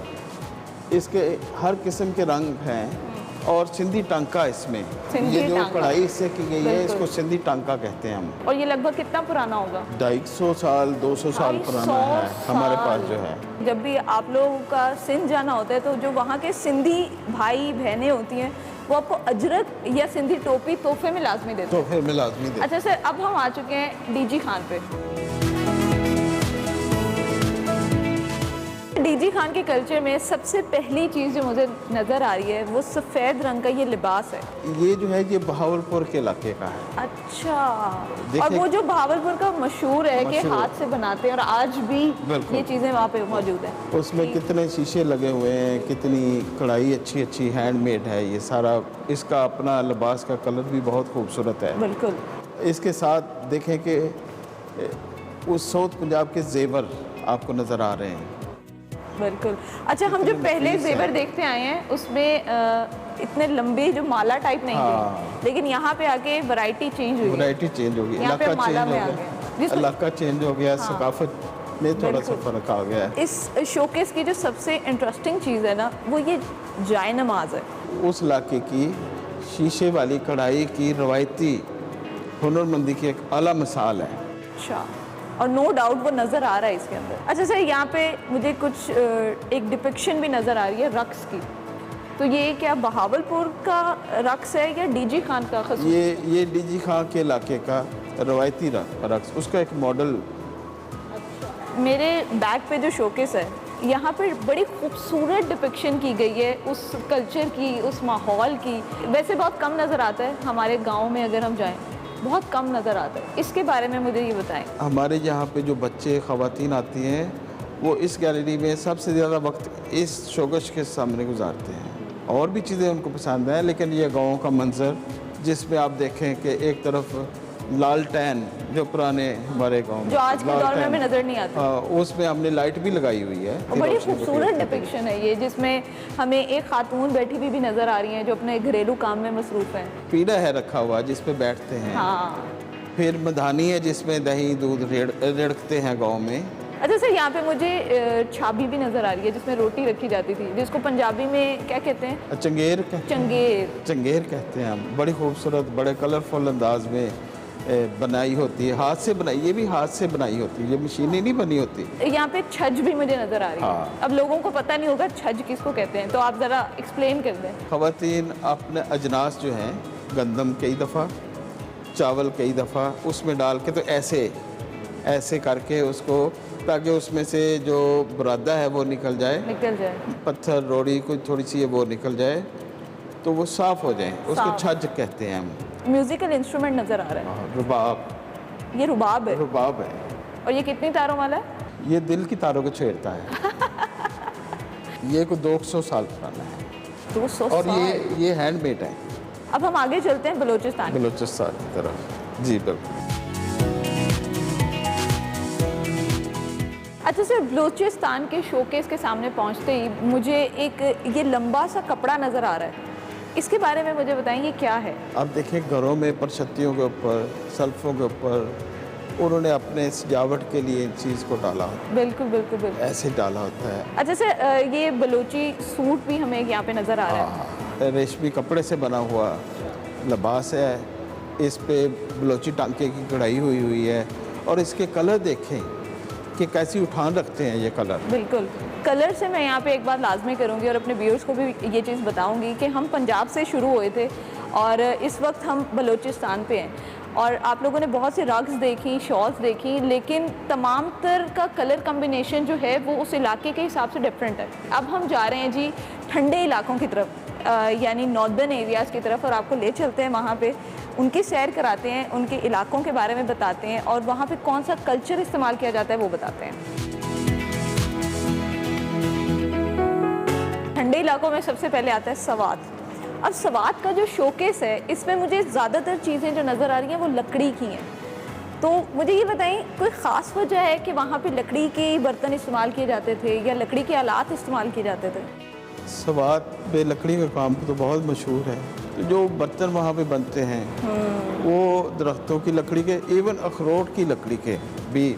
इसके हर किस्म के रंग हैं और सिंधी टांका इसमें। ये जो कढ़ाई इससे की गई है इसको सिंधी टांका कहते हैं हम। और ये लगभग कितना पुराना होगा? 250 साल 200 साल पुराना है हमारे पास जो है। जब भी आप लोगों का सिंध जाना होता है तो जो वहाँ के सिंधी भाई बहनें होती हैं वो आपको अजरक या सिंधी टोपी तोहफे में लाजमी देते हैं। तोहफे में लाजमी देते हैं। अच्छा सर, अब हम आ चुके हैं डीजी खान पे। डीजी खान के कल्चर में सबसे पहली चीज़ जो मुझे नज़र आ रही है वो सफ़ेद रंग का ये लिबास है। ये जो है ये बहावलपुर के इलाके का है। अच्छा, और वो जो बहावलपुर का मशहूर है कि हाथ से बनाते हैं और आज भी ये चीज़ें वहाँ पे मौजूद हैं। उसमें कितने शीशे लगे हुए हैं, कितनी कढ़ाई अच्छी अच्छी हैंडमेड है। ये सारा इसका अपना लिबास का कलर भी बहुत खूबसूरत है। बिल्कुल। इसके साथ देखें कि उस साउथ पंजाब के जेवर आपको नज़र आ रहे हैं। बिल्कुल। अच्छा, हम जो पहले जेवर देखते आए हैं उसमें इतने लंबे जो माला टाइप नहीं थे, लेकिन यहाँ पे आके वैरायटी चेंज हुई। वैरायटी चेंज हो गई, इलाका चेंज हो गया, इलाका चेंज हो गया, सकाफत में थोड़ा सा फर्क आ गया। इस शोकेस की जो सबसे इंटरेस्टिंग चीज़ है ना वो ये जाए नमाज है। उस इलाके की शीशे वाली कढ़ाई की रवायती हुनरमंदी की एक आला मिसाल है। अच्छा, और नो डाउट वो नज़र आ रहा है इसके अंदर। अच्छा सर, यहाँ पे मुझे कुछ एक डिपिक्शन भी नज़र आ रही है रक्स की। तो ये क्या बहावलपुर का रक्स है या डीजी खान का? ये डीजी खान के इलाके का रवायती रक्स, उसका एक मॉडल। अच्छा, मेरे बैग पे जो शोकेस है यहाँ पे बड़ी खूबसूरत डिपिक्शन की गई है उस कल्चर की, उस माहौल की। वैसे बहुत कम नज़र आता है हमारे गाँव में, अगर हम जाएँ बहुत कम नज़र आता है। इसके बारे में मुझे ये बताएं। हमारे यहाँ पे जो बच्चे ख़वातीन आती हैं वो इस गैलरी में सबसे ज़्यादा वक्त इस शोकश के सामने गुजारते हैं। और भी चीज़ें उनको पसंद हैं, लेकिन ये गाँव का मंजर जिसमें आप देखें कि एक तरफ लालटेन जो पुराने हमारे गाँव में जो आज के दौर में हमें नज़र नहीं आता, उसमें हमने लाइट भी लगाई हुई है। बड़ी खूबसूरत डिपिक्शन है ये, जिसमें हमें एक खातून बैठी हुई भी नज़र आ रही हैं जो अपने घरेलू काम में मसरूफ़ हैं। पीढ़ा है रखा हुआ जिस पे बैठते हैं। हाँ। फिर मधानी है जिसमें दही दूध रेड़कते हैं गाँव में। अच्छा सर, यहाँ पे मुझे छाबी भी नज़र आ रही है जिसमें रोटी रखी जाती थी, जिसको पंजाबी में क्या कहते हैं? चंगेर। चंगेर कहते हैं हम। बड़ी खूबसूरत, बड़े कलरफुल अंदाज में बनाई होती है, हाथ से बनाई। ये भी हाथ से बनाई होती है, ये मशीनें नहीं बनी होती। यहाँ पे छज भी मुझे नज़र आ रही है। हाँ। अब लोगों को पता नहीं होगा छज किसको कहते हैं, तो आप ज़रा एक्सप्लेन कर दें। ख़वातीन अपने अजनास जो हैं, गंदम कई दफ़ा, चावल कई दफ़ा उसमें डाल के, तो ऐसे करके उसको, ताकि उसमें से जो बुरादा है वो निकल जाए, पत्थर रोड़ी कोई थोड़ी सी वो निकल जाए तो वो साफ़ हो जाए, उसको छज कहते हैं हम। म्यूजिकल इंस्ट्रूमेंट नज़र आ रहा है। रुबाब। ये रुबाब है? रुबाब है। और ये कितनी तारों वाला है? ये दिल की तारों को छेड़ता है। ये को 200 साल पुराना है। 200 और ये हैंडमेड है। अब हम आगे चलते हैं बलूचिस्तान की तरफ। जी बिल्कुल। अच्छा सर, बलूचिस्तान के शोकेस के सामने पहुंचते ही मुझे एक ये लंबा सा कपड़ा नज़र आ रहा है, इसके बारे में मुझे बताएं, ये क्या है? आप देखिए घरों में परछत्तियों के ऊपर, सल्फों के ऊपर उन्होंने अपने सजावट के लिए चीज़ को डाला, बिल्कुल बिल्कुल बिल्कुल ऐसे डाला होता है। अच्छा सर, ये बलूची सूट भी हमें यहाँ पे नज़र आ रहा है। रेशमी कपड़े से बना हुआ लिबास है, इस पे बलोची टांके की कढ़ाई हुई है और इसके कलर देखें कि कैसी उठान रखते हैं ये कलर। बिल्कुल, कलर से मैं यहाँ पे एक बात लाजमी करूँगी और अपने व्यूअर्स को भी ये चीज़ बताऊँगी कि हम पंजाब से शुरू हुए थे और इस वक्त हम बलूचिस्तान पे हैं और आप लोगों ने बहुत सी रग्स देखी, शॉल्स देखी, लेकिन तमाम तर का कलर कम्बिनेशन जो है वो उस इलाके के हिसाब से डिफरेंट है। अब हम जा रहे हैं जी ठंडे इलाकों की तरफ, यानी नॉर्दर्न एरियाज़ की तरफ, और आपको ले चलते हैं वहाँ पे, उनकी सैर कराते हैं, उनके इलाकों के बारे में बताते हैं और वहाँ पे कौन सा कल्चर इस्तेमाल किया जाता है वो बताते हैं। ठंडे इलाकों में सबसे पहले आता है सवात। अब सवात का जो शोकेस है, इसमें मुझे ज़्यादातर चीज़ें जो नज़र आ रही हैं वो लकड़ी की हैं। तो मुझे ये बताएं, कोई ख़ास वजह है कि वहाँ पे लकड़ी के बर्तन इस्तेमाल किए जाते थे या लकड़ी के आलात इस्तेमाल किए जाते थे? सवात पे लकड़ी का काम तो बहुत मशहूर है। तो जो बर्तन वहाँ पे बनते हैं वो दरख्तों की लकड़ी के, इवन अखरोट की लकड़ी के भी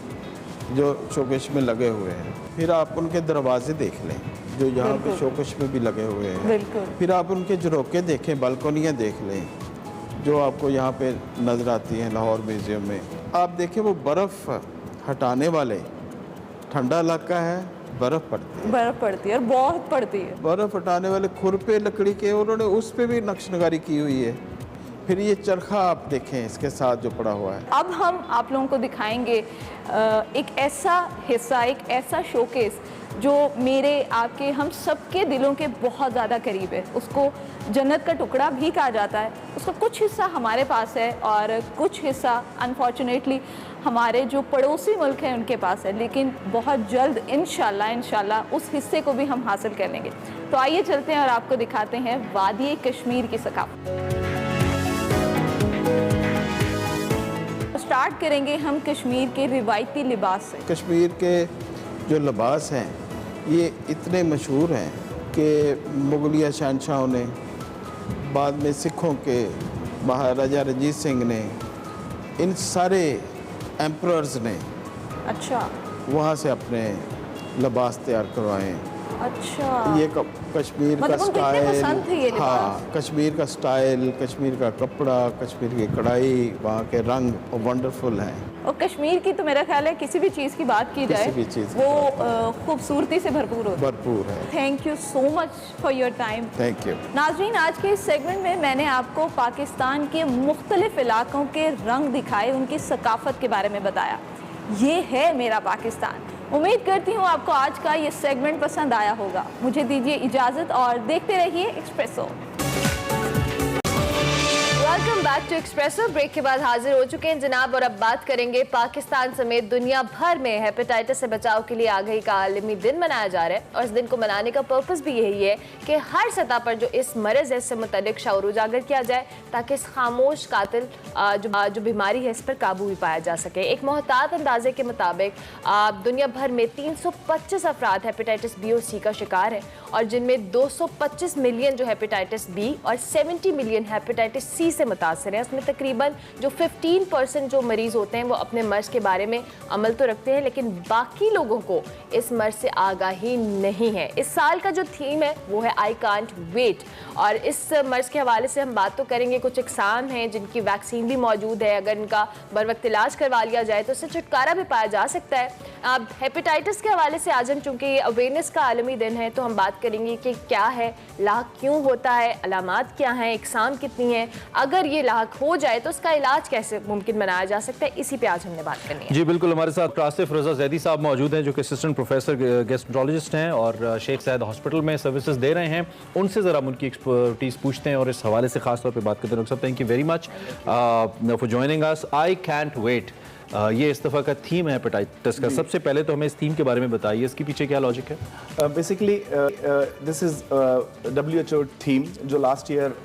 जो शोकेश में लगे हुए हैं। फिर आप उनके दरवाजे देख लें जो यहाँ पे शोकेश में भी लगे हुए हैं। फिर आप उनके झरोके देखें, बालकोनियाँ देख लें जो आपको यहाँ पे नज़र आती हैं लाहौर म्यूज़ियम में। आप देखें वो बर्फ़ हटाने वाले, ठंडा इलाका है, बर्फ़ पड़ती है और बहुत पड़ती है। बर्फ़ हटाने वाले खुरपे लकड़ी के, उन्होंने उस पर भी नक्श नगारी की हुई है। फिर ये चरखा आप देखें इसके साथ जो पड़ा हुआ है। अब हम आप लोगों को दिखाएंगे एक ऐसा हिस्सा, एक ऐसा शोकेस जो मेरे, आपके, हम सबके दिलों के बहुत ज़्यादा करीब है। उसको जन्नत का टुकड़ा भी कहा जाता है। उसका कुछ हिस्सा हमारे पास है और कुछ हिस्सा अनफॉर्चुनेटली हमारे जो पड़ोसी मुल्क हैं उनके पास है, लेकिन बहुत जल्द इंशाल्लाह उस हिस्से को भी हम हासिल कर लेंगे। तो आइए चलते हैं और आपको दिखाते हैं वादी कश्मीर की सकाफत। स्टार्ट करेंगे हम कश्मीर के रिवायती लिबास से। कश्मीर के जो लिबास हैं ये इतने मशहूर हैं कि मुगलिया शहनशाहों ने, बाद में सिखों के महाराजा रंजीत सिंह ने, इन सारे एम्परर्स ने अच्छा वहाँ से अपने लिबास तैयार करवाए। अच्छा, ये कश्मीर का स्टाइल, हाँ, कश्मीर का स्टाइल, कश्मीर का कपड़ा, कश्मीर की कढ़ाई, वहाँ के रंग वंडरफुल हैं। और कश्मीर की तो मेरा ख्याल है किसी भी चीज़ की बात की जाए वो खूबसूरती से भरपूर है। Thank you so much for your time. Thank you. नाज़रीन, आज के इस सेगमेंट में मैंने आपको पाकिस्तान के मुख्तलिफ इलाकों के रंग दिखाए, उनकी सकाफत के बारे में बताया। ये है मेरा पाकिस्तान। उम्मीद करती हूँ आपको आज का ये सेगमेंट पसंद आया होगा। मुझे दीजिए इजाज़त और देखते रहिए Expresso. Welcome back to Expresso. Break के बाद हाजिर हो चुके हैं जनाब और अब बात करेंगे पाकिस्तान समेत दुनिया भर में हेपेटाइटिस से बचाव के लिए आगाही का आलमी दिन मनाया जा रहा है और इस दिन को मनाने का पर्पस भी यही है कि हर सतह पर जो इस मरज़ है इससे मुतल्लिक शऊर उजागर किया जाए ताकि इस खामोश कातिल जो बीमारी है इस पर काबू भी पाया जा सके। एक मोहतात अंदाजे के मुताबिक दुनिया भर में 325 अफराद हेपेटाइटिस बी और सी का शिकार है और जिनमें 225 मिलियन जो हेपेटाइटिस बी और 70 मिलियन हेपेटाइटिस सी से मुतासर है। उसमें तकरीबन जो 15% जो मरीज होते हैं वो अपने मर्ज के बारे में अमल तो रखते हैं लेकिन बाकी लोगों को इस मर्ज से आगाही नहीं है। इस साल का जो थीम है वो है आई कांट वेट और इस मर्ज के हवाले से हम बात तो करेंगे। कुछ इकसाम हैं जिनकी वैक्सीन भी मौजूद है, अगर इनका बर वक्त इलाज करवा लिया जाए तो इससे छुटकारा भी पाया जा सकता है। अब हेपेटाइटिस के हवाले से आज हम चूँकि ये अवेयरनेस का आलमी दिन है तो हम बात करेंगे कि क्या है, लाक क्यों होता है, अलामात क्या हैं, इकसाम कितनी हैं, अगर ये लाक हो जाए तो उसका इलाज कैसे मुमकिन बनाया जा सकता है, इसी पे आज हमने बात करनी है। जी बिल्कुल, हमारे साथ आसिफ रजा जैदी साहब मौजूद हैं जो कि असिस्टेंट प्रोफेसर गैस्ट्रोलॉजिस्ट हैं और शेख सैयद हॉस्पिटल में सर्विसेज दे रहे हैं। उनसे ज़रा उनकी एक्सपर्टीज़ पूछते हैं और इस हवाले से खास तौर पे बात करते हैं। डॉक्टर साहब, thank you very much for joining us. I can't wait, ये इस दफ़ा का थीम है हेपेटाइटिस का। सबसे पहले तो हमें इस थीम के बारे में बताइए, इसके पीछे क्या लॉजिक है? Basically this is WHO theme जो last year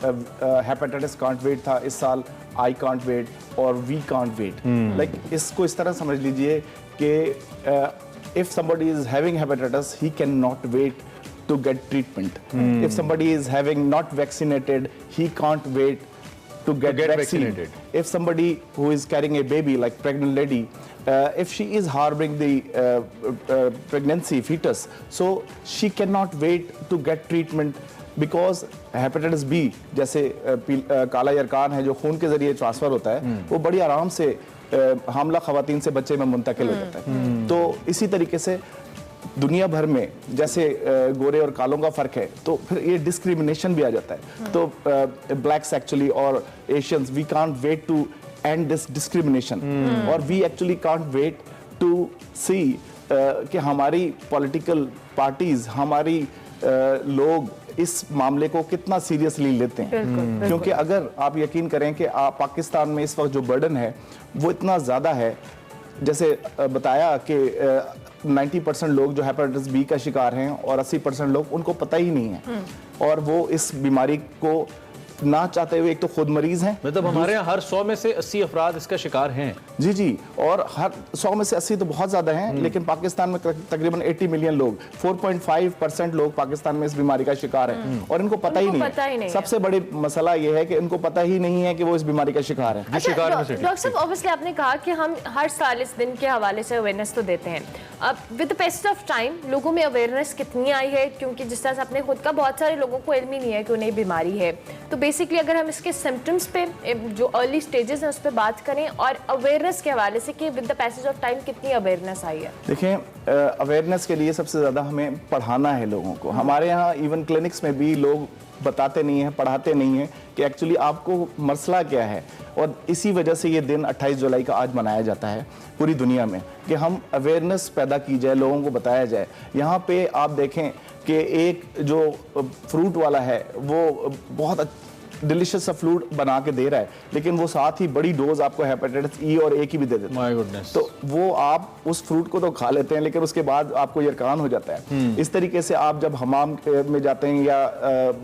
hepatitis can't wait था, इस साल आई कांट वेट और वी कांट वेट। लाइक इसको इस तरह समझ लीजिए कि if somebody is having hepatitis he cannot wait to get treatment. If somebody is having not vaccinated he can't wait to get vaccinated. If somebody who is carrying a baby, like pregnant lady, if she is harboring the pregnancy fetus, so she cannot wait to get treatment because hepatitis B जैसे काला यरकान है जो खून के जरिए transfer होता है वो बड़ी आराम से हामला खवातीन से बच्चे में मुंतकिल हो जाता है। तो इसी तरीके से दुनिया भर में जैसे गोरे और कालों का फर्क है तो फिर ये डिस्क्रिमिनेशन भी आ जाता है। तो ब्लैक्स एक्चुअली और Asians we can't wait to end this discrimination और we actually can't wait to see कि हमारी पॉलिटिकल पार्टीज हमारी लोग इस मामले को कितना सीरियसली लेते हैं। क्योंकि अगर आप यकीन करें कि पाकिस्तान में इस वक्त जो बर्डन है वो इतना ज़्यादा है, जैसे बताया कि 90% लोग जो हेपेटाइटिस बी का शिकार हैं और 80% लोग उनको पता ही नहीं है और वो इस बीमारी को ना चाहते हुए एक तो खुद मरीज हैं। मतलब हमारे यहाँ हर 100 में से 80 अफराद इसका शिकार हैं। जी जी, और हर 100 में से 80 तो बहुत ज्यादा हैं, लेकिन पाकिस्तान में तकरीबन 80 मिलियन लोग 4.5% लोग पाकिस्तान में इस बीमारी का शिकार हैं और इनको पता ही नहीं है। सबसे बड़ी मसला ये है कि इनको पता ही नहीं है कि वो इस बीमारी का शिकार है। डॉक्टर साहब, ऑब्वियसली आपने कहा कि हम हर साल इस दिन के हवाले से अवेयरनेस तो देते हैं। अब with the passage of time लोगों में अवेयरनेस कितनी आई है, क्योंकि जिस तरह से आपने खुद का बहुत सारे लोगों को इल्म ही नहीं है कि उन्हें बीमारी है। तो बेसिकली अगर हम इसके सिम्टम्स पे जो अर्ली स्टेजेस हैं उस पर बात करें और अवेयरनेस के हवाले से कि with the passage of time कितनी अवेयरनेस आई है। देखें, अवेयरनेस के लिए सबसे ज़्यादा हमें पढ़ाना है लोगों को। हमारे यहाँ इवन क्लिनिक्स में भी लोग बताते नहीं हैं, पढ़ाते नहीं हैं कि एक्चुअली आपको मसला क्या है। और इसी वजह से ये दिन 28 जुलाई का आज मनाया जाता है पूरी दुनिया में कि हम अवेयरनेस पैदा की जाए, लोगों को बताया जाए। यहाँ पे आप देखें कि एक जो फ्रूट वाला है वो बहुत डिलीशियस सा फ्रूट बना के दे रहा है, लेकिन वो साथ ही बड़ी डोज आपको हेपेटाइटिस ई और ए की भी दे देता है। My goodness. तो वो आप उस फ्रूट को तो खा लेते हैं, लेकिन उसके बाद आपको यरकान हो जाता है। इस तरीके से आप जब हमाम में जाते हैं या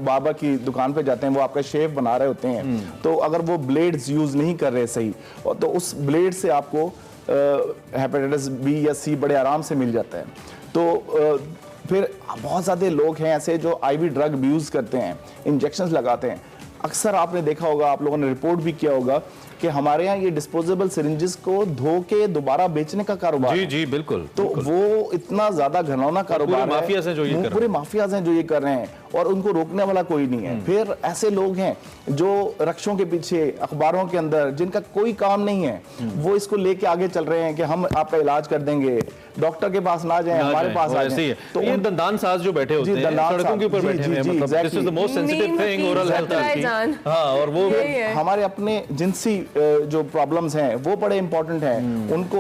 बाबा की दुकान पे जाते हैं, वो आपका शेफ बना रहे होते हैं, तो अगर वो ब्लेड्स यूज नहीं कर रहे सही, तो उस ब्लेड से आपको हेपेटाइटिस बी या सी बड़े आराम से मिल जाता है। तो फिर बहुत ज़्यादा लोग हैं ऐसे जो आईवी ड्रग यूज करते हैं, इंजेक्शंस लगाते हैं। अक्सर आपने देखा होगा, आप लोगों ने रिपोर्ट भी किया होगा कि हमारे यहाँ ये डिस्पोजेबल सिरिंजेस को धो के दोबारा बेचने का कारोबार जी जी बिल्कुल। तो वो इतना ज्यादा घनौना कारोबार है, माफियाज हैं जो ये कर रहे हैं, पूरे माफियाज हैं जो ये कर रहे हैं और उनको रोकने वाला कोई नहीं है। फिर ऐसे लोग हैं जो रक्षों के पीछे, अखबारों के अंदर, जिनका कोई काम नहीं है, वो इसको लेके आगे चल रहे हैं कि हम आपका इलाज कर देंगे, डॉक्टर के पास ना जाएं, हमारे पास आ जाएं। तो ये दंदान साज जो बैठे होते हैं सड़कों के ऊपर बैठे हैं, मतलब this is the most sensitive thing oral health की। हां, और वो हमारे अपने जिनसी जो प्रॉब्लम्स हैं वो बड़े इंपॉर्टेंट हैं, उनको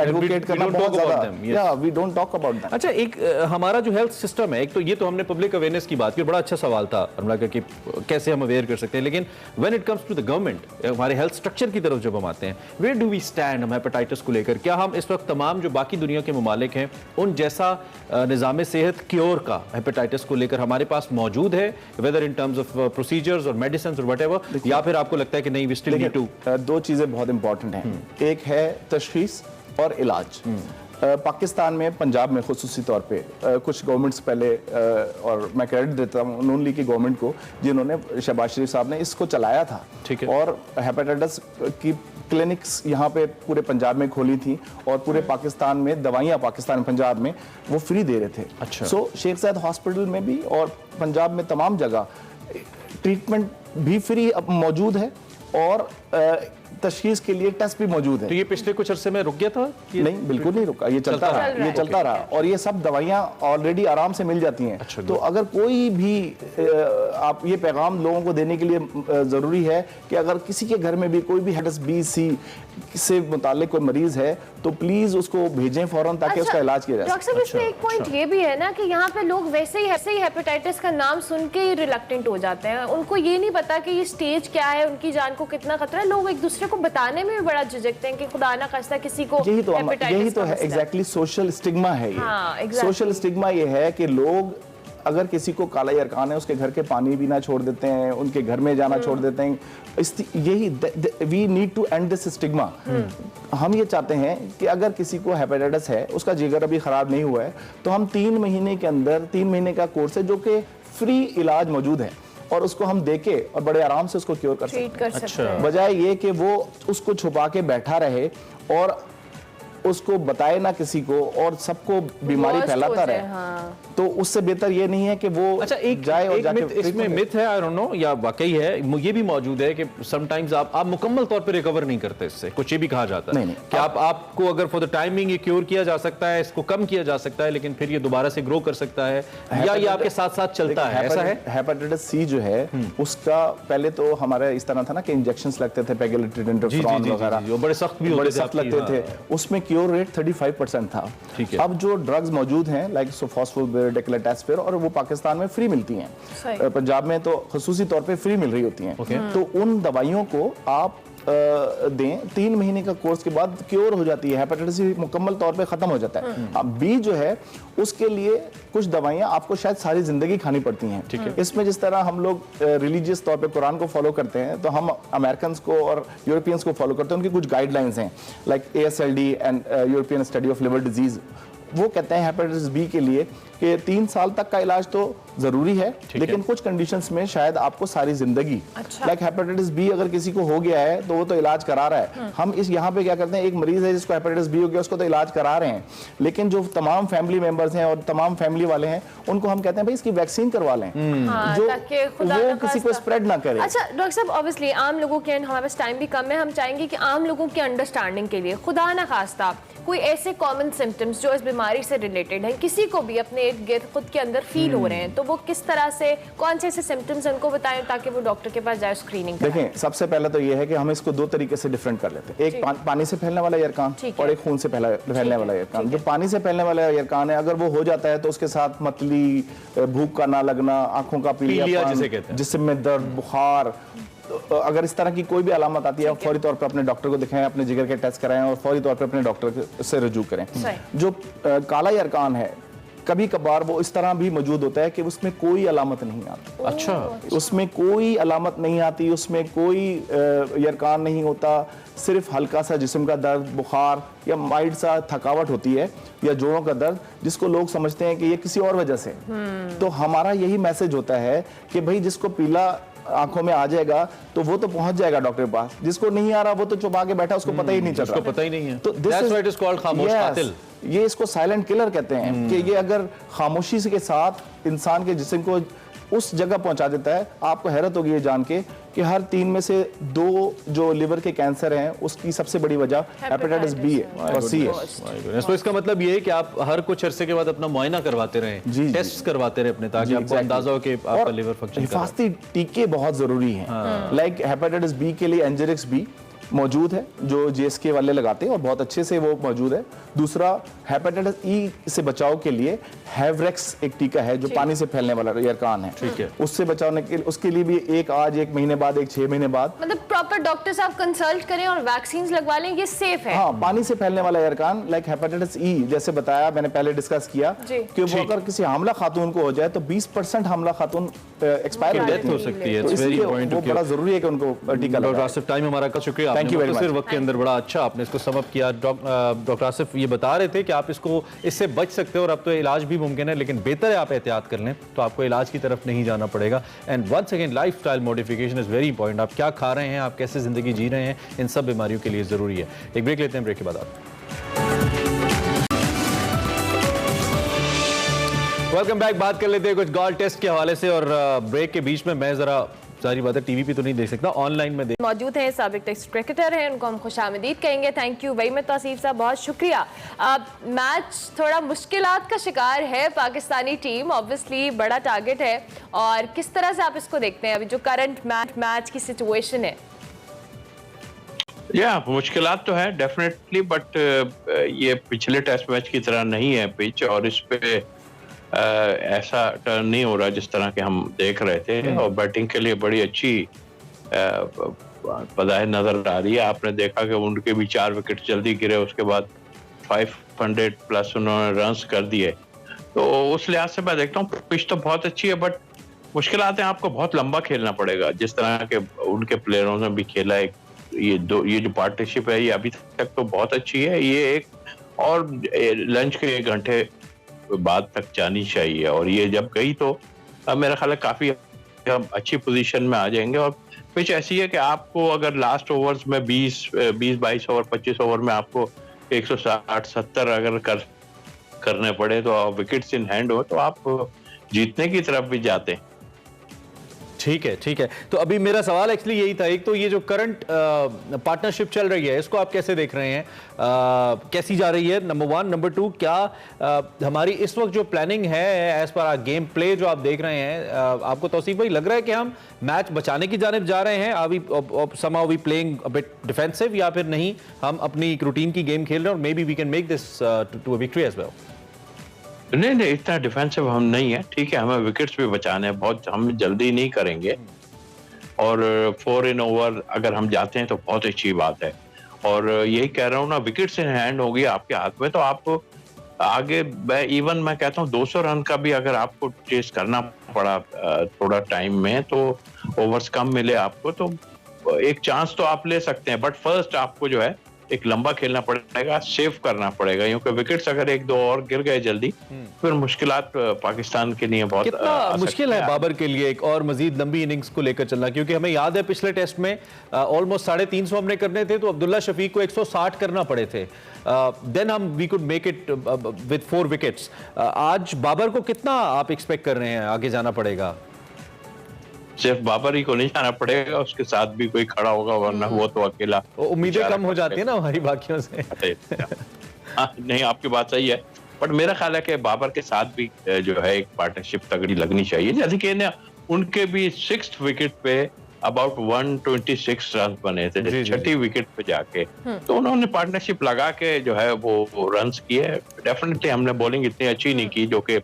एडवोकेट करना बहुत ज्यादा, या we don't talk about that. अच्छा, एक हमारा जो हेल्थ सिस्टम है, एक तो ये तो हमने पब्लिक अवेयरनेस की बात की, बड़ा अच्छा सवाल था अनुराग का कि कैसे हम अवेयर कर सकते हैं, लेकिन when it comes to the government, हमारे हेल्थ स्ट्रक्चर की तरफ जब हम आते हैं, वेयर डू वी स्टैंड हम हेपेटाइटिस को लेकर? क्या हम इस वक्त तमाम जो बाकी दुनिया के ममालिक हैं उन जैसा निज़ाम सेहत क्योर का हेपेटाइटिस को लेकर हमारे पास मौजूद है, whether in terms of procedures और मेडिसिन और व्हाटएवर, या फिर आपको लगता है कि नहीं वी स्टिल नीड टू? दो चीजें बहुत इंपॉर्टेंट हैं, एक है तशखीस और इलाज। पाकिस्तान में पंजाब में खुसूसी तौर पे कुछ गवर्नमेंट्स पहले, और मैं क्रेडिट देता हूँ नून लीग की गवर्नमेंट को जिन्होंने, शहबाज शरीफ साहब ने इसको चलाया था, ठीक है, और हेपेटाइटिस की क्लिनिक्स यहाँ पे पूरे पंजाब में खोली थी और पूरे पाकिस्तान में दवाइयाँ, पाकिस्तान पंजाब में वो फ्री दे रहे थे। अच्छा। सो शेख ज़ायद हॉस्पिटल में भी और पंजाब में तमाम जगह ट्रीटमेंट भी फ्री अब मौजूद है और तशखीस के लिए टेस्ट भी मौजूद है। तो ये पिछले कुछ अरसे में रुक गया था? नहीं, बिल्कुल नहीं रुका, ये चलता रहा, ये चलता रहा और ये सब दवाइयाँ ऑलरेडी आराम से मिल जाती हैं। अच्छा, तो अगर कोई भी आप ये पैगाम लोगों को देने के लिए ज़रूरी है कि अगर किसी के घर में भी कोई भी हेपेटाइटिस बी सी से मुताल्लिक कोई मरीज है तो प्लीज उसको भेजें फौरन, ताकि उसका इलाज किया जाए। डॉक्टर साहब, इसमें एक पॉइंट ये भी है ना कि यहाँ पे लोग वैसे ही हेपेटाइटिस का नाम सुन के ही रिलक्टेंट हो जाते हैं, उनको ये नहीं पता कि ये स्टेज क्या है, उनकी जान को कितना खतरा है। लोग एक दूसरे को बताने में भी बड़ा झिझकते हैं कि खुदा ना खास्ता किसी को यही तो है एग्जैक्टली सोशल स्टिग्मा है ये। सोशल स्टिग्मा ये है कि लोग अगर किसी को काला यरकान है उसके घर के पानी पीना छोड़ देते हैं, उनके घर में जाना छोड़ देते हैं। यही we need to end this stigma. हम ये चाहते हैं कि अगर किसी को हेपेटाइटिस है, उसका जिगर अभी खराब नहीं हुआ है, तो हम 3 महीने के अंदर 3 महीने का कोर्स है जो कि फ्री इलाज मौजूद है। और उसको हम देके और बड़े आराम से उसको क्योर कर सकते हैं। बजाय ये कि वो उसको छुपा के बैठा रहे और उसको बताए ना किसी को और सबको बीमारी फैलाता रहे। हाँ। तो उससे बेहतर ये नहीं है कि वो अच्छा एक जाए और जाके इसमें मिथ है, आई डोंट नो, या वाकई है, ये भी मौजूद है कि समटाइम्स आप मुकम्मल तौर पे रिकवर नहीं करते इससे, कुछ ये भी कहा जाता है कि आपको अगर फॉर द टाइमिंग ये क्योर किया जा सकता है, इसको कम किया जा सकता है, लेकिन फिर ये दोबारा से ग्रो कर सकता है, या ये आपके साथ साथ चलता है, ऐसा है? हेपेटाइटिस सी जो है उसका पहले तो हमारे इस तरह था ना कि इंजेक्शंस लगते थे, पेगिलिटिड इंटरफ्रॉन वगैरह, बड़े सख्त भी लगते थे, उसमें क्योर रेट 35% था। अब जो ड्रग्स मौजूद हैं लाइक सोफॉस्फोविर, डेक्लेटास्फेर, और वो पाकिस्तान में फ्री मिलती हैं, पंजाब में तो खुसूसी तौर पे फ्री मिल रही होती हैं। तो उन दवाइयों को आप दें, 3 महीने का कोर्स के बाद क्योर हो जाती है, हेपेटाइटिस सी मुकम्मल तौर पे खत्म हो जाता है। अब बी जो है उसके लिए कुछ दवाइयां आपको शायद सारी जिंदगी खानी पड़ती हैं। इसमें जिस तरह हम लोग रिलीजियस तौर पे कुरान को फॉलो करते हैं, तो हम अमेरिकन को और यूरोपियंस को फॉलो करते हैं, उनकी कुछ गाइडलाइंस हैं like ASLD and European study of liver disease. वो कहते हैं हेपेटाइटिस बी के लिए कि 3 साल तक का इलाज तो जरूरी है, लेकिन कुछ कंडीशंस में शायद आपको सारी जिंदगी, लाइक हेपेटाइटिस बी अगर किसी को हो गया है तो वो तो इलाज करा रहा है। हम इस यहाँ पे क्या करते हैं, एक मरीज है जिसको हेपेटाइटिस बी हो गया, उसको तो इलाज करा रहे हैं, लेकिन जो तमाम फैमिली मेंबर्स हैं और तमाम फैमिली वाले हैं उनको हम कहते हैं भाई इसकी वैक्सीन करवा लें, जो वो किसी को स्प्रेड ना करे। अच्छा डॉक्टर साहब, ऑब्वियसली आम लोगों के, हमारे पास टाइम भी कम है, हम चाहेंगे कि आम लोगों के अंडरस्टैंडिंग के लिए खुदा ना खास्ता कोई ऐसे कॉमन सिम्टम्स जो इस बीमारी से रिलेटेड हैं, किसी को भी अपने इर्द गिर्द खुद के अंदर फील हो रहे हैं, तो वो किस तरह से, कौन से ऐसे सिम्टम्स उनको बताएं ताकि वो डॉक्टर के पास जाए, स्क्रीनिंग कराएं? देखें, सबसे पहले तो ये है कि हम इसको 2 तरीके से डिफरेंट कर लेते हैं। एक पानी से फैलने वाला यरकान और एक खून से फैलने वाला यरकान। जो पानी से फैलने वाला यरकान है, अगर वो हो जाता है तो उसके साथ मतली, भूख का ना लगना, आंखों का पीलियापन, जिस्म दर्द, बुखार, अगर इस तरह की कोई भी अलामत आती है, फौरी तौर पर अपने डॉक्टर को दिखाएं, अपने जिगर के टेस्ट कराएं और फौरी तौर पर अपने डॉक्टर से रजू करें। जो काला यरकान है, कभी कभार वो इस तरह भी मौजूद होता है कि उसमें कोई अलामत नहीं आती। अच्छा, उसमें कोई अलामत नहीं आती, उसमें कोई यरकान नहीं होता, सिर्फ हल्का सा जिस्म का दर्द, बुखार या माइल्ड सा थकावट होती है या जोड़ों का दर्द, जिसको लोग समझते हैं कि ये किसी और वजह से। तो हमारा यही मैसेज होता है कि भाई जिसको पीला आंखों में आ जाएगा तो वो तो पहुंच जाएगा डॉक्टर के पास, जिसको नहीं आ रहा वो तो छुपा के बैठा, उसको पता ही नहीं चल रहा, उसको पता ही नहीं है। तो That's why it is called खामोश कातिल। ये इसको साइलेंट किलर कहते हैं कि ये अगर खामोशी के साथ इंसान के जिस्म को उस जगह पहुंचा देता है। आपको हैरत होगी ये जान के कि हर 3 में से 2 जो लिवर के कैंसर हैं उसकी सबसे बड़ी वजह हेपेटाइटिस बी है और सी है। तो इसका मतलब ये है कि आप हर कुछ अरसे के बाद अपना मुआयना करवाते रहें, टेस्ट करवाते रहें अपने, ताकि आपको अंदाजा हो कि आपका लिवर फंक्शन कर रहा है। हिफाजती टीके बहुत जरूरी हैं। लाइक हेपेटाइटिस बी के लिए एंजेरिक्स बी मौजूद है जो GSK वाले लगाते हैं और बहुत अच्छे से वो मौजूद है। दूसरा हेपेटाइटिस ई से बचाव के लिए हेवरेक्स एक टीका है जो पानी से फैलने वाला यरकान है, ठीक है, उससे बचाने के उसके लिए भी एक 1 महीने बाद, 6 महीने बाद, मतलब प्रॉपर डॉक्टर साहब कंसल्ट करें और वैक्सीन लगवा लें, ये सेफ है। हाँ, पानी से फैलने वाला यरकान लाइक हेपेटाइटिस ई, जैसे बताया मैंने पहले डिस्कस किया कि वो अगर किसी हामला खातून को हो जाए तो 20% हामला खातून एक्सपायर हो सकती है। वो बड़ा जरूरी है कि उनको टीका डॉक्टर आसिफ, टाइम हमारा का शुक्रिया, थैंक यू वेरी मच। वक्त के अंदर बड़ा अच्छा आपने इसको समअप किया। डॉक्टर आसिफ ये बता रहे थे कि आप इससे बच सकते हो और अब तो इलाज भी मुमकिन है, लेकिन बेहतर है आप एहतियात कर लें तो आपको इलाज की तरफ नहीं जाना पड़ेगा। And once again lifestyle modification is very important. आप क्या खा रहे हैं, आप कैसे जिंदगी जी रहे हैं, इन सब बीमारियों के लिए जरूरी है। एक ब्रेक लेते हैं, ब्रेक के बाद आप वेलकम बैक। बात कर लेते हैं कुछ गॉल टेस्ट के हवाले से, और ब्रेक के बीच में मैं जरा सारी बातें टीवी पे तो नहीं देख सकता, ऑनलाइन में देख मौजूद हैं। साबिक टेस्ट क्रिकेटर हैं, उनको हम खुशामदीद कहेंगे। Thank you very much Asif साहब, बहुत शुक्रिया। मैच थोड़ा मुश्किलात का शिकार है पाकिस्तानी टीम, ऑब्वियसली बड़ा टारगेट है, और किस तरह से आप इसको देखते हैं अभी जो करंट मैच की सिचुएशन है? या मुश्किलात तो है डेफिनेटली, बट ये पिछले टेस्ट मैच की तरह नहीं है पिच, और इस पे ऐसा टर्न नहीं हो रहा जिस तरह के हम देख रहे थे, और बैटिंग के लिए बड़ी अच्छी बधाई नजर आ रही है। आपने देखा कि उनके भी 4 विकेट जल्दी गिरे, उसके बाद 500 प्लस उन्होंने रन्स कर दिए। तो उस लिहाज से मैं देखता हूँ पिच तो बहुत अच्छी है, बट मुश्किलात हैं, आपको बहुत लंबा खेलना पड़ेगा। जिस तरह के उनके प्लेयरों ने भी खेला है, ये जो पार्टनरशिप है ये अभी तक तो बहुत अच्छी है, ये एक और लंच के 1 घंटे बाद तक जानी चाहिए, और ये जब गई तो मेरा ख्याल है काफी हम अच्छी पोजीशन में आ जाएंगे। और पिच ऐसी है कि आपको अगर लास्ट ओवर्स में 20-22 ओवर 25 ओवर में आपको 160-70 अगर करने पड़े तो विकेट्स इन हैंड हो तो आप जीतने की तरफ भी जाते हैं। ठीक है। तो अभी मेरा सवाल एक्चुअली यही था, एक तो ये जो करंट पार्टनरशिप चल रही है इसको आप कैसे देख रहे हैं, कैसी जा रही है, नंबर 1। नंबर 2, क्या हमारी इस वक्त जो प्लानिंग है एज पर गेम प्ले जो आप देख रहे हैं, आपको तौसीफ भाई लग रहा है कि हम मैच बचाने की जानिब जा रहे हैं, अभी somehow we playing a bit defensive, या फिर नहीं हम अपनी एक रूटीन की गेम खेल रहे हैं और maybe we can make this to a victory as well? नहीं, इतना डिफेंसिव हम नहीं है। ठीक है, हमें विकेट्स भी बचाने हैं, बहुत हम जल्दी नहीं करेंगे। और 4 इन ओवर अगर हम जाते हैं तो बहुत अच्छी बात है। और यही कह रहा हूँ ना, विकेट्स इन हैंड होगी आपके हाथ में तो आप आगे इवन मैं कहता हूँ 200 रन का भी अगर आपको चेस करना पड़ा थोड़ा टाइम में, तो ओवर्स कम मिले आपको तो एक चांस तो आप ले सकते हैं। बट फर्स्ट आपको जो है एक लंबा खेलना पड़ेगा, सेव करना पड़ेगा, क्योंकि विकेट्स अगर 1-2 और गिर गए जल्दी फिर मुश्किलात पाकिस्तान के लिए बहुत कितना मुश्किल है बाबर के लिए एक और मजीद लंबी इनिंग्स को लेकर चलना, क्योंकि हमें याद है पिछले टेस्ट में ऑलमोस्ट 350 हमने करने थे तो अब्दुल्ला शफीक को 160 करना पड़े थे, देन हम we could make it with 4 wickets. आज बाबर को कितना आप एक्सपेक्ट कर रहे हैं आगे जाना पड़ेगा? सिर्फ बाबर ही को नहीं जाना पड़ेगा, उसके साथ भी कोई खड़ा होगा, वरना वो तो अकेला उम्मीदें कम हो जाती है ना हमारी बाकियों से। नहीं, आपकी बात सही है, बट मेरा ख्याल है कि बाबर के साथ भी जो है एक पार्टनरशिप तगड़ी लगनी चाहिए। जैसे कि उनके भी 6th विकेट पे अबाउट 126 रन बने थे, 6ठी विकेट पे जाके, तो उन्होंने पार्टनरशिप लगा के जो है वो रन किए। डेफिनेटली हमने बॉलिंग इतनी अच्छी नहीं की जो कि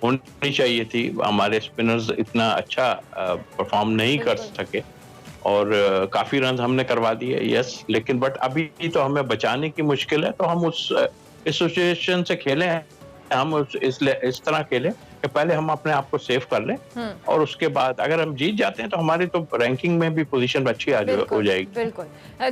होनी चाहिए थी, हमारे स्पिनर्स इतना अच्छा परफॉर्म नहीं कर सके और काफी रन हमने करवा दिए, यस, लेकिन बट अभी तो हमें बचाने की मुश्किल है, तो हम इस सिचुएशन से खेले हैं, हम इस तरह खेले कि पहले हम अपने आप को सेव कर लें और उसके बाद अगर हम जीत जाते हैं तो हमारी तो रैंकिंग में भी पोजीशन अच्छी हो जाएगी। बिल्कुल,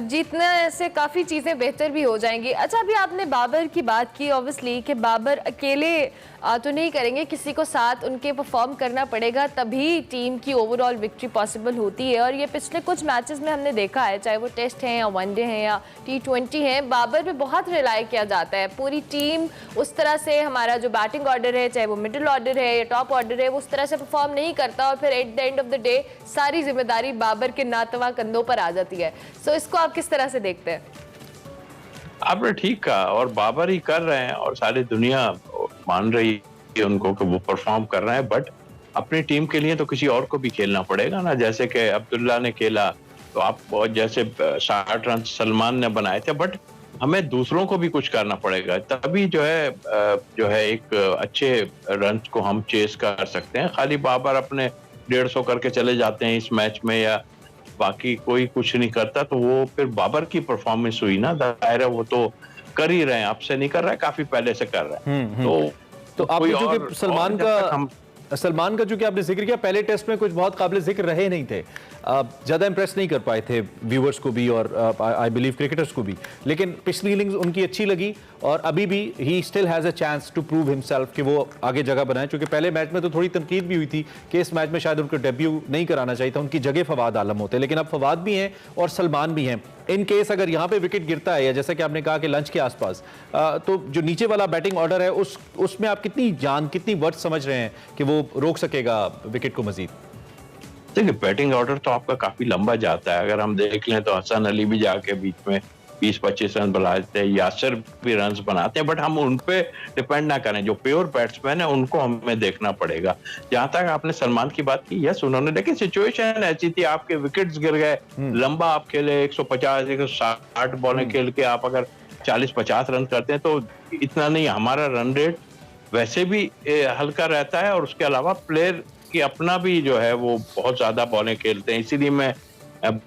जीतने से काफी चीजें बेहतर भी हो जाएंगी। अच्छा, अभी आपने बाबर की बात की, ऑब्वियसली कि बाबर अकेले तो नहीं करेंगे, किसी को साथ उनके परफॉर्म करना पड़ेगा, तभी टीम की ओवरऑल विक्ट्री पॉसिबल होती है। और ये पिछले कुछ मैचेस में हमने देखा है, चाहे वो टेस्ट हैं या वनडे हैं या T20 हैं, बाबर पे बहुत रिलाई किया जाता है। पूरी टीम उस तरह से, हमारा जो बैटिंग ऑर्डर है, चाहे वो मिडिल ऑर्डर है या टॉप ऑर्डर है, वो उस तरह से परफॉर्म नहीं करता और फिर at the end of the day सारी जिम्मेदारी बाबर के नातवा कंधों पर आ जाती है। सो इसको आप किस तरह से देखते हैं? आपने ठीक कहा, और बाबर ही कर रहे हैं और सारी दुनिया मान रही है उनको कि वो परफॉर्म कर रहे हैं, बट अपनी टीम के लिए तो किसी और को भी खेलना पड़ेगा ना। जैसे कि अब्दुल्ला ने खेला तो आप जैसे 60 रन सलमान ने बनाए थे, बट हमें दूसरों को भी कुछ करना पड़ेगा, तभी जो है एक अच्छे रन को हम चेस कर सकते हैं। खाली बाबर अपने 150 करके चले जाते हैं इस मैच में या बाकी कोई कुछ नहीं करता, तो वो फिर बाबर की परफॉर्मेंस हुई ना, दायरा वो तो कर ही रहे हैं, अब से नहीं कर रहे हैं, काफी पहले से कर रहे हैं। तो आप चूंकि सलमान का चूंकि आपने जिक्र किया, पहले टेस्ट में कुछ बहुत काबिल जिक्र रहे नहीं थे, ज़्यादा इंप्रेस नहीं कर पाए थे व्यूवर्स को भी और आई बिलीव क्रिकेटर्स को भी, लेकिन पिछली इनिंग्स उनकी अच्छी लगी और अभी भी he still has a chance to prove himself कि वो आगे जगह बनाए। क्योंकि पहले मैच में तो थोड़ी तनकीद भी हुई थी कि इस मैच में शायद उनको डेब्यू नहीं कराना चाहिए था, उनकी जगह फवाद आलम होते, लेकिन अब फवाद भी हैं और सलमान भी हैं। इन केस अगर यहाँ पे विकेट गिरता है या जैसा कि आपने कहा कि लंच के आसपास, तो जो नीचे वाला बैटिंग ऑर्डर है उसमें आप कितनी जान, कितनी वर्थ समझ रहे हैं कि वो रोक सकेगा विकेट को मजीद? देखिए, बैटिंग ऑर्डर तो आपका काफी लंबा जाता है। अगर हम देख लें तो हसन अली भी जाके बीच में 20-25 रन बनाते हैं, यासिर भी रन बनाते हैं, बट हम उन पे डिपेंड ना करें। जो प्योर बैट्समैन है उनको हमें देखना पड़ेगा। जहां तक आपने सलमान की बात की, यस, उन्होंने देखिए सिचुएशन ऐसी थी, आपके विकेट्स गिर गए, लंबा आप खेले 150-160 बॉलें खेल के आप अगर 40-50 रन करते हैं तो इतना नहीं, हमारा रन रेट वैसे भी हल्का रहता है और उसके अलावा प्लेयर की अपना भी जो है वो बहुत ज्यादा बॉलें खेलते हैं। इसीलिए मैं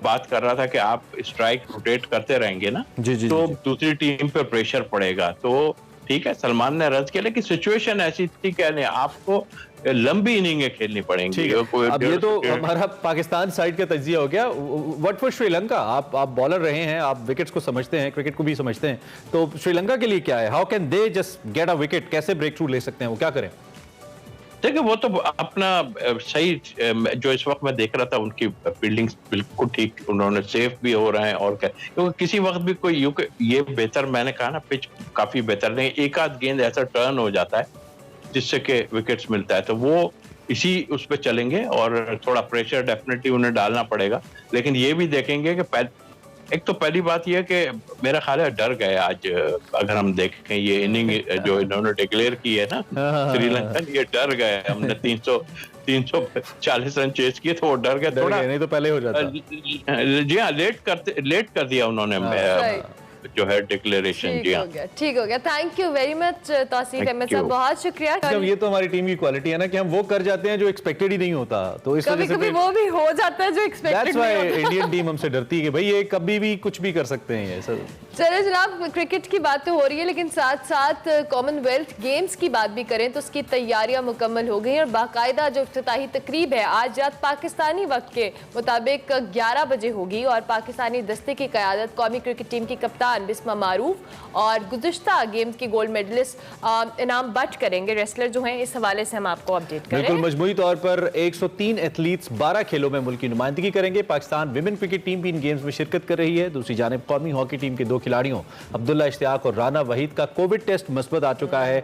बात कर रहा था कि आप स्ट्राइक रोटेट करते रहेंगे ना, तो दूसरी टीम पे प्रेशर पड़ेगा। तो ठीक है, सलमान ने रन किया, लेकिन सिचुएशन ऐसी थी कि आपको लंबी इनिंगें खेलनी पड़ेंगी। अब ये तो हमारा पाकिस्तान साइड का तज्जिया हो गया। What for Sri Lanka? आप बॉलर रहे हैं, आप विकेट्स को समझते हैं, क्रिकेट को भी समझते हैं, तो श्रीलंका के लिए क्या है? How can they just get a wicket? कैसे ब्रेक थ्रू ले सकते हैं वो, क्या करें? देखिए वो तो अपना सही, जो इस वक्त मैं देख रहा था उनकी फील्डिंग बिल्कुल ठीक, उन्होंने सेफ भी हो रहे हैं। और क्या, क्योंकि किसी वक्त भी कोई ये बेहतर, मैंने कहा ना पिच काफी बेहतर नहीं, एक आध गेंद ऐसा टर्न हो जाता है जिससे कि विकेट्स मिलता है, तो वो इसी उस पर चलेंगे और थोड़ा प्रेशर डेफिनेटली उन्हें डालना पड़ेगा। लेकिन ये भी देखेंगे कि एक तो पहली बात यह कि मेरा ख्याल है डर गए आज, अगर हम देखें ये इनिंग जो इन्होंने डिक्लेयर की है ना श्रीलंका, ये डर गए। हमने 340 रन चेस किए तो वो डर गए थोड़ा, नहीं तो पहले हो जाता। जी हाँ, लेट कर दिया उन्होंने जो है डिक्लेरेशन। जी हाँ, ठीक हो गया। Thank you very much Tauseef Ahmed साहब, बहुत शुक्रिया। ये तो हमारी टीम की क्वालिटी है ना कि हम वो कर जाते हैं जो एक्सपेक्टेड ही नहीं होता, तो इस वजह से कभी वो भी हो जाता है जो एक्सपेक्टेड नहीं होता। इंडियन टीम हमसे डरती है कि भाई ये कभी भी कुछ भी कर सकते हैं। ये चलिए जनाब, क्रिकेट की बात तो हो रही है, लेकिन साथ साथ कॉमनवेल्थ गेम्स की बात भी करें तो उसकी तैयारियां मुकम्मल हो गई और बाकायदा जो इफ्तिताही तकरीब है आज रात पाकिस्तानी वक्त के मुताबिक 11 बजे होगी और पाकिस्तानी दस्ते की क़यादत कौमी क्रिकेट टीम की कप्तान बिस्मा मारूफ और गुज़िश्ता गेम्स की गोल्ड मेडलिस्ट इनाम बट करेंगे। रेसलर जो हैं, इस हवाले से हम आपको अपडेट करेंगे। बिल्कुल, मजमूई तौर पर 103 एथलीट्स 12 खेलों में मुल्क की नुमाइंदगी करेंगे। पाकिस्तान विमेन क्रिकेट टीम भी इन गेम्स में शिरकत कर रही है। दूसरी जानिब कौमी हॉकी टीम के 2 खिलाड़ियों अब्दुल्ला इश्तियाक और राना वहीद का कोविड टेस्ट मुस्बत आ चुका है।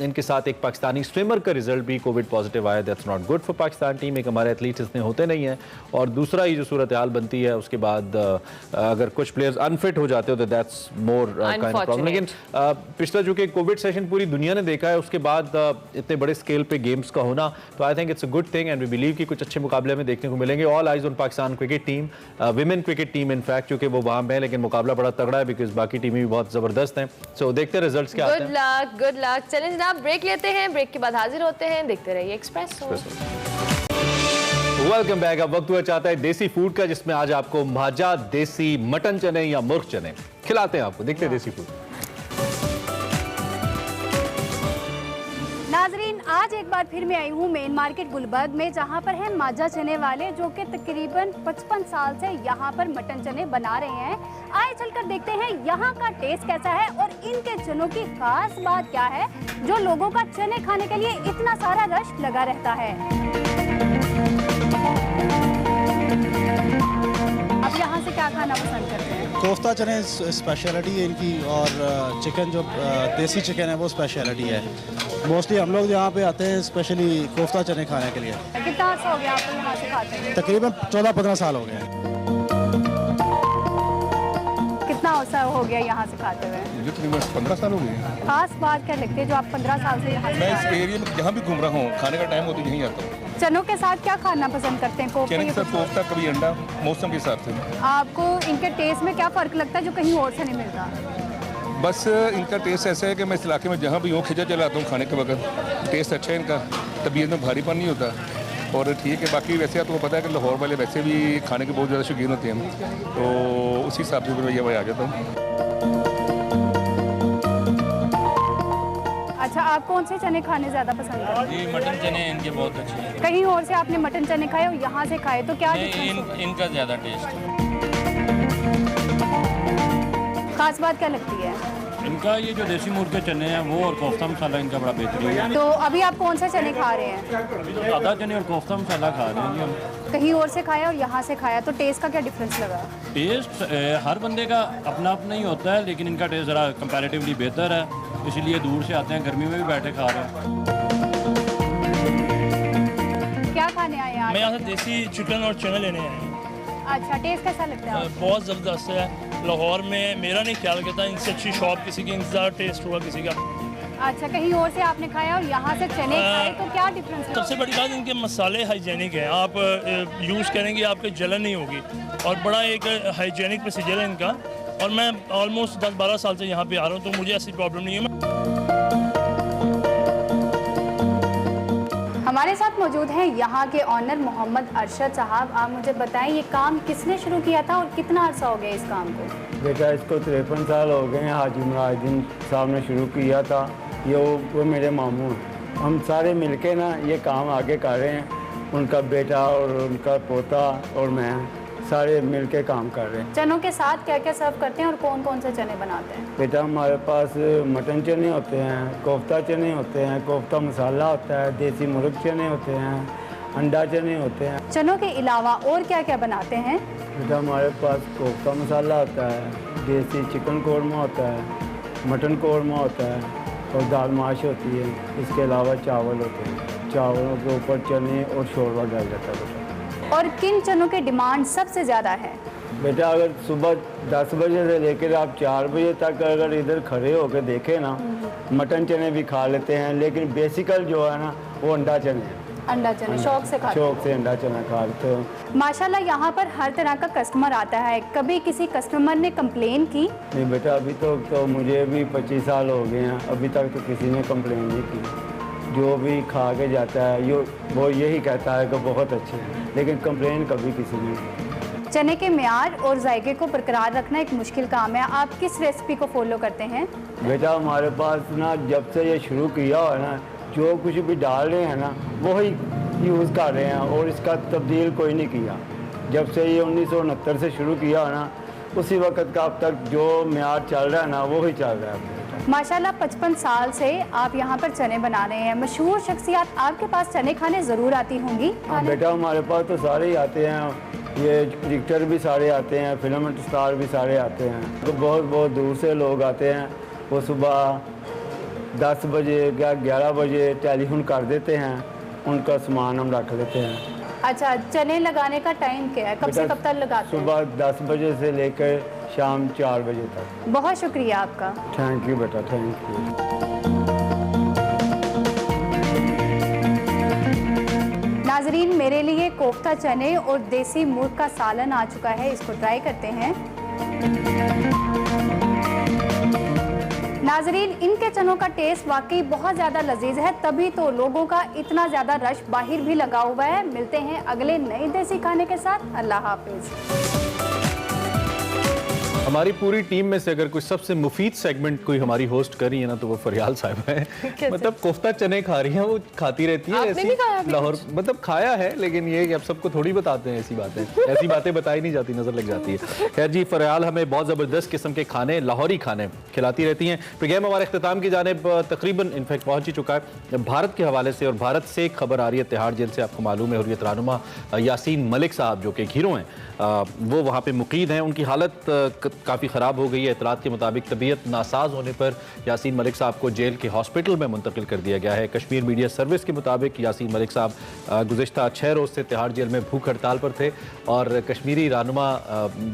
इनके साथ एक पाकिस्तानी स्विमर का रिजल्ट भी कोविड पॉजिटिव आया। That's not good for Pakistan team. एक हमारे एथलीट्स इतने होते नहीं हैं और दूसरा ही जो सूरत हाल बनती है उसके बाद अगर कुछ प्लेयर्स अनफिट हो जाते हो तो that's more kind of problem. लेकिन पिछला जो कि कोविड सेशन पूरी दुनिया ने देखा है उसके बाद इतने बड़े स्केल पे गेम्स का होना, तो I think it's a good thing and we believe कि कुछ अच्छे मुकाबले में देखने को मिलेंगे। All eyes on Pakistan cricket team, women cricket team in fact, क्योंकि वो वहां में, लेकिन मुकाबला बड़ा तगड़ा है बिकॉज बाकी टीमें भी बहुत जबरदस्त हैं। सो देखते हैं रिजल्ट्स क्या आते हैं। Good luck. चलें जनाब, ब्रेक लेते हैं, ब्रेक के बाद हाजिर होते हैं। देखते रहिए एक्सप्रेसो। Welcome back. अब वक्त हुआ चाहता है देसी फूड का, जिसमें आज आपको माजा देसी मटन चने या मुर्ग चने खिलाते हैं आपको। देखते हैं देसी फूड। नाजरीन, आज एक बार फिर मैं आई हूँ मेन मार्केट गुलबर्ग में, जहाँ पर है माजा चने वाले जो कि तकरीबन 55 साल से यहाँ पर मटन चने बना रहे हैं। आइए चलकर देखते हैं यहाँ का टेस्ट कैसा है और इनके चनों की खास बात क्या है जो लोगों का चने खाने के लिए इतना सारा रश लगा रहता है। आप यहाँ से क्या खाना पसंद करते हैं? कोफ्ता चने स्पेशलिटी है इनकी और चिकन जो देसी चिकन है वो स्पेशलिटी है। मोस्टली हम लोग यहाँ पे आते हैं स्पेशली कोफ्ता चने खाने के लिए। कितना अर्सा हो गया आपको यहाँ से खाते हैं? तकरीबन 14-15 साल हो गए। कितना अर्सा हो गया यहाँ से खाते हुए? मुझे तकरीबन 15 साल हो गए। खास बात क्या लगती है जो आप 15 साल से यहाँ? मैं इस एरिया में जहाँ भी घूम रहा हूँ, खाने का टाइम होता है यहीं आता हूँ। चनों के साथ क्या खाना पसंद करते हैं? कोफ्ता, कभी अंडा, मौसम के हिसाब से। आपको इनके टेस्ट में क्या फ़र्क लगता है जो कहीं और से नहीं मिलता? बस इनका टेस्ट ऐसा है कि मैं इस इलाके में जहाँ भी हूँ खिजा चलाता हूँ खाने के वक्त। टेस्ट अच्छा है इनका, तबीयत में भारीपन नहीं होता और ठीक है। बाकी वैसे आपको पता है कि लाहौर वाले वैसे भी खाने के बहुत ज़्यादा शौकीन होते हैं, तो उसी हिसाब से फिर मैं आ जाता हूँ। अच्छा, आप कौन से चने खाने ज़्यादा पसंद करते हैं? जी, मटन चने इनके बहुत अच्छे हैं। कहीं और से आपने मटन चने खाए और यहाँ से खाए तो क्या इनका ज़्यादा टेस्ट। खास बात क्या लगती है? इनका ये जो देसी मुर्ग के चने हैं वो और कोफ्ता मसाला इनका बड़ा बेहतरीन है। तो अभी आप कौन से चने खा रहे हैं? सादा चने और कोफ्ता मसाला खा रहे हैं हम। कहीं और से खाया और यहाँ से खाया तो टेस्ट का क्या डिफरेंस लगा? टेस्ट हर बंदे का अपना अपना ही होता है, लेकिन इनका टेस्ट ज़रा कंपैरेटिवली बेहतर है, इसलिए दूर से आते हैं, गर्मी में भी बैठे खा रहे हैं। क्या खाने आए हैं? मैं यहाँ से देसी चिकन और चने लेने आए हैं। अच्छा, टेस्ट कैसा लगता है? बहुत ज़बरदस्त है। लाहौर में मेरा नहीं ख्याल करता इनसे अच्छी शॉप किसी की, इंतजार टेस्ट हुआ किसी का। अच्छा, कहीं और से आपने खाया और यहाँ से चने खाए तो क्या डिफरेंस? सबसे बड़ी बात इनके मसाले हाइजेनिक हैं, आप यूज़ करेंगे आपके जलन नहीं होगी और बड़ा एक हाइजेनिक प्रोसीजर है इनका। और मैं ऑलमोस्ट 10-12 साल से यहाँ पे आ रहा हूँ तो मुझे ऐसी प्रॉब्लम नहीं है। हमारे साथ मौजूद हैं यहाँ के ऑनर मोहम्मद अरशद साहब। आप मुझे बताएं ये काम किसने शुरू किया था और कितना अर्सा हो गया इस काम को? बेटा, इसको 53 साल हो गए हैं। हाजी मुराजुद्दीन साहब ने शुरू किया था। ये वो मेरे मामू हैं। हम सारे मिलके ना ये काम आगे कर रहे हैं। उनका बेटा और उनका पोता और मैं सारे मिल के काम कर रहे हैं। चनों के साथ क्या क्या सर्व करते हैं और कौन कौन से चने बनाते हैं? बेटा हमारे पास मटन चने होते हैं, कोफ्ता चने होते हैं, कोफ्ता मसाला होता है, देसी मुर्ग चने होते हैं, अंडा चने होते हैं। चनों के अलावा और क्या क्या बनाते हैं? बेटा हमारे पास कोफ्ता मसाला होता है, देसी चिकन कौरमा होता है, मटन कौरमा होता है और दाल माश होती है। इसके अलावा चावल होते हैं, चावलों के ऊपर चने और शोरबा डाल जाता है बेटा। और किन चनों की डिमांड सबसे ज़्यादा है? बेटा अगर सुबह 10 बजे से लेकर आप 4 बजे तक अगर इधर खड़े होकर देखें ना, मटन चने भी खा लेते हैं, लेकिन बेसिकल जो है ना वो अंडा चने हैं। अंडा चने शौक से खाते हैं? शौक से अंडा चना खा लेते हो। माशाल्लाह यहाँ पर हर तरह का कस्टमर आता है। कभी किसी कस्टमर ने कंप्लेन की? नहीं बेटा, अभी तो मुझे भी 25 साल हो गए हैं, अभी तक तो किसी ने कंप्लेन नहीं की। जो भी खा के जाता है वो यही कहता है कि बहुत अच्छे हैं, लेकिन कंप्लेन कभी किसी ने नहीं। चने के म्यार और जायके को बरकरार रखना एक मुश्किल काम है। आप किस रेसिपी को फॉलो करते हैं? बेटा हमारे पास ना जब से ये शुरू किया है ना, जो कुछ भी डाल रहे हैं ना वही यूज़ कर रहे हैं और इसका तब्दील कोई नहीं किया। जब से ये 1969 से शुरू किया है ना, उसी वक्त का अब तक जो म्यार चल रहा है ना वही चल रहा है। माशाल्लाह 55 साल से आप यहाँ पर चने बना रहे हैं। मशहूर शख्सियत आपके पास चने खाने ज़रूर आती होंगी? बेटा हमारे पास तो सारे ही आते हैं, ये एक्टर भी सारे आते हैं, फिल्म स्टार भी सारे आते हैं। तो बहुत बहुत दूर से लोग आते हैं। वो सुबह 10 बजे या 11 बजे टेलीफोन कर देते हैं, उनका सामान हम रख लेते हैं। अच्छा, चने लगाने का टाइम क्या है? कब से कब तक लगाते हैं? सुबह 10 बजे से लेकर शाम 4 बजे तक। बहुत शुक्रिया आपका। थैंक यू बेटा, थैंक यू। नाजरीन, मेरे लिए कोफ्ता चने और देसी मुर्ग का सालन आ चुका है, इसको ट्राई करते हैं। नाजरीन, इनके चनों का टेस्ट वाकई बहुत ज़्यादा लजीज है, तभी तो लोगों का इतना ज़्यादा रश बाहर भी लगा हुआ है। मिलते हैं अगले नए देसी खाने के साथ। अल्लाह हाफिज़। हमारी पूरी टीम में से अगर कोई सबसे मुफीद सेगमेंट कोई हमारी होस्ट कर रही है ना तो वो फरियाल साहिब है। मतलब कोफ्ता चने खा रही हैं, वो खाती रहती है ऐसी लाहौर, मतलब खाया है, लेकिन ये कि अब सबको थोड़ी बताते हैं ऐसी बातें बताई नहीं जाती, नजर लग जाती है। खैर जी, फरियाल हमें बहुत ज़बरदस्त किस्म के खाने, लाहौरी खाने खिलाती रहती हैं। प्रोग्राम हमारे अख्ताम की जानिब तकरीबन इनफैक्ट पहुँच ही चुका है। भारत के हवाले से और भारत से एक खबर आ रही है तिहाड़ जेल से। आपको मालूम है हुर्रियत रहनुमा यासीन मलिक साहब जो कि एक हीरो हैं, वो वहाँ पे मुकीद हैं। उनकी हालत काफ़ी ख़राब हो गई है। इतलात के मुताबिक तबीयत नासाज होने पर यासीन मलिक साहब को जेल के हॉस्पिटल में मुंतकिल कर दिया गया है। कश्मीर मीडिया सर्विस के मुताबिक यासीन मलिक साहब गुज़िश्ता 6 रोज़ से तिहाड़ जेल में भूख हड़ताल पर थे और कश्मीरी रहनुमा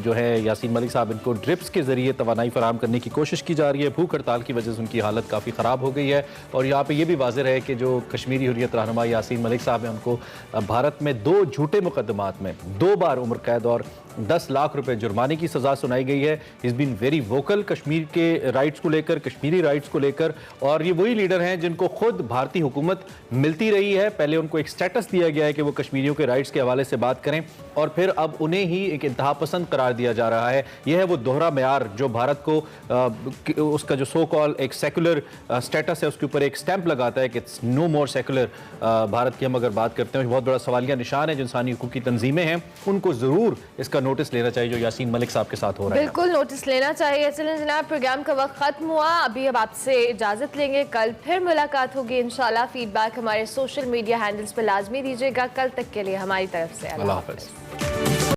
जो है यासीन मलिक साहब, इनको ड्रिप्स के ज़रिए तवानाई फराहम करने की कोशिश की जा रही है। भूख हड़ताल की वजह से उनकी हालत काफ़ी ख़राब हो गई है और यहाँ पर यह भी वाज़ेह है कि जो कश्मीरी हुर्रियत रहनुमा यासीन मलिक साहब हैं, उनको भारत में 2 झूठे मुकदमात में 2 बार उम्र कैद और 10 लाख रुपए जुर्माने की सज़ा सुनाई गई है। इस बीन वेरी वोकल कश्मीर के राइट्स को लेकर, कश्मीरी राइट्स को लेकर, और ये वही लीडर हैं जिनको खुद भारतीय हुकूमत मिलती रही है। पहले उनको एक स्टेटस दिया गया है कि वो कश्मीरियों के राइट्स के हवाले से बात करें और फिर अब उन्हें ही एक इंतहा पसंद करार दिया जा रहा है। यह है वो दोहरा म्यार जो भारत को उसका जो सो कॉल एक सेकुलर स्टेटस है उसके ऊपर एक स्टैंप लगाता है कि it's no more secular. Bharat की हम अगर बात करते हैं, बहुत बड़ा सवालिया निशान है जो इंसानी हुकूक की तंजीमें हैं, उनको ज़रूर इसका नोटिस लेना चाहिए जो यासीन मलिक साहब के साथ हो रहा है। बिल्कुल नोटिस लेना चाहिए। चलें जनाब, प्रोग्राम का वक्त खत्म हुआ। अभी अब आपसे इजाजत लेंगे, कल फिर मुलाकात होगी इंशाल्लाह। फीडबैक हमारे सोशल मीडिया हैंडल्स पर लाजमी दीजिएगा। कल तक के लिए हमारी तरफ से अल्लाह हाफ़िज़।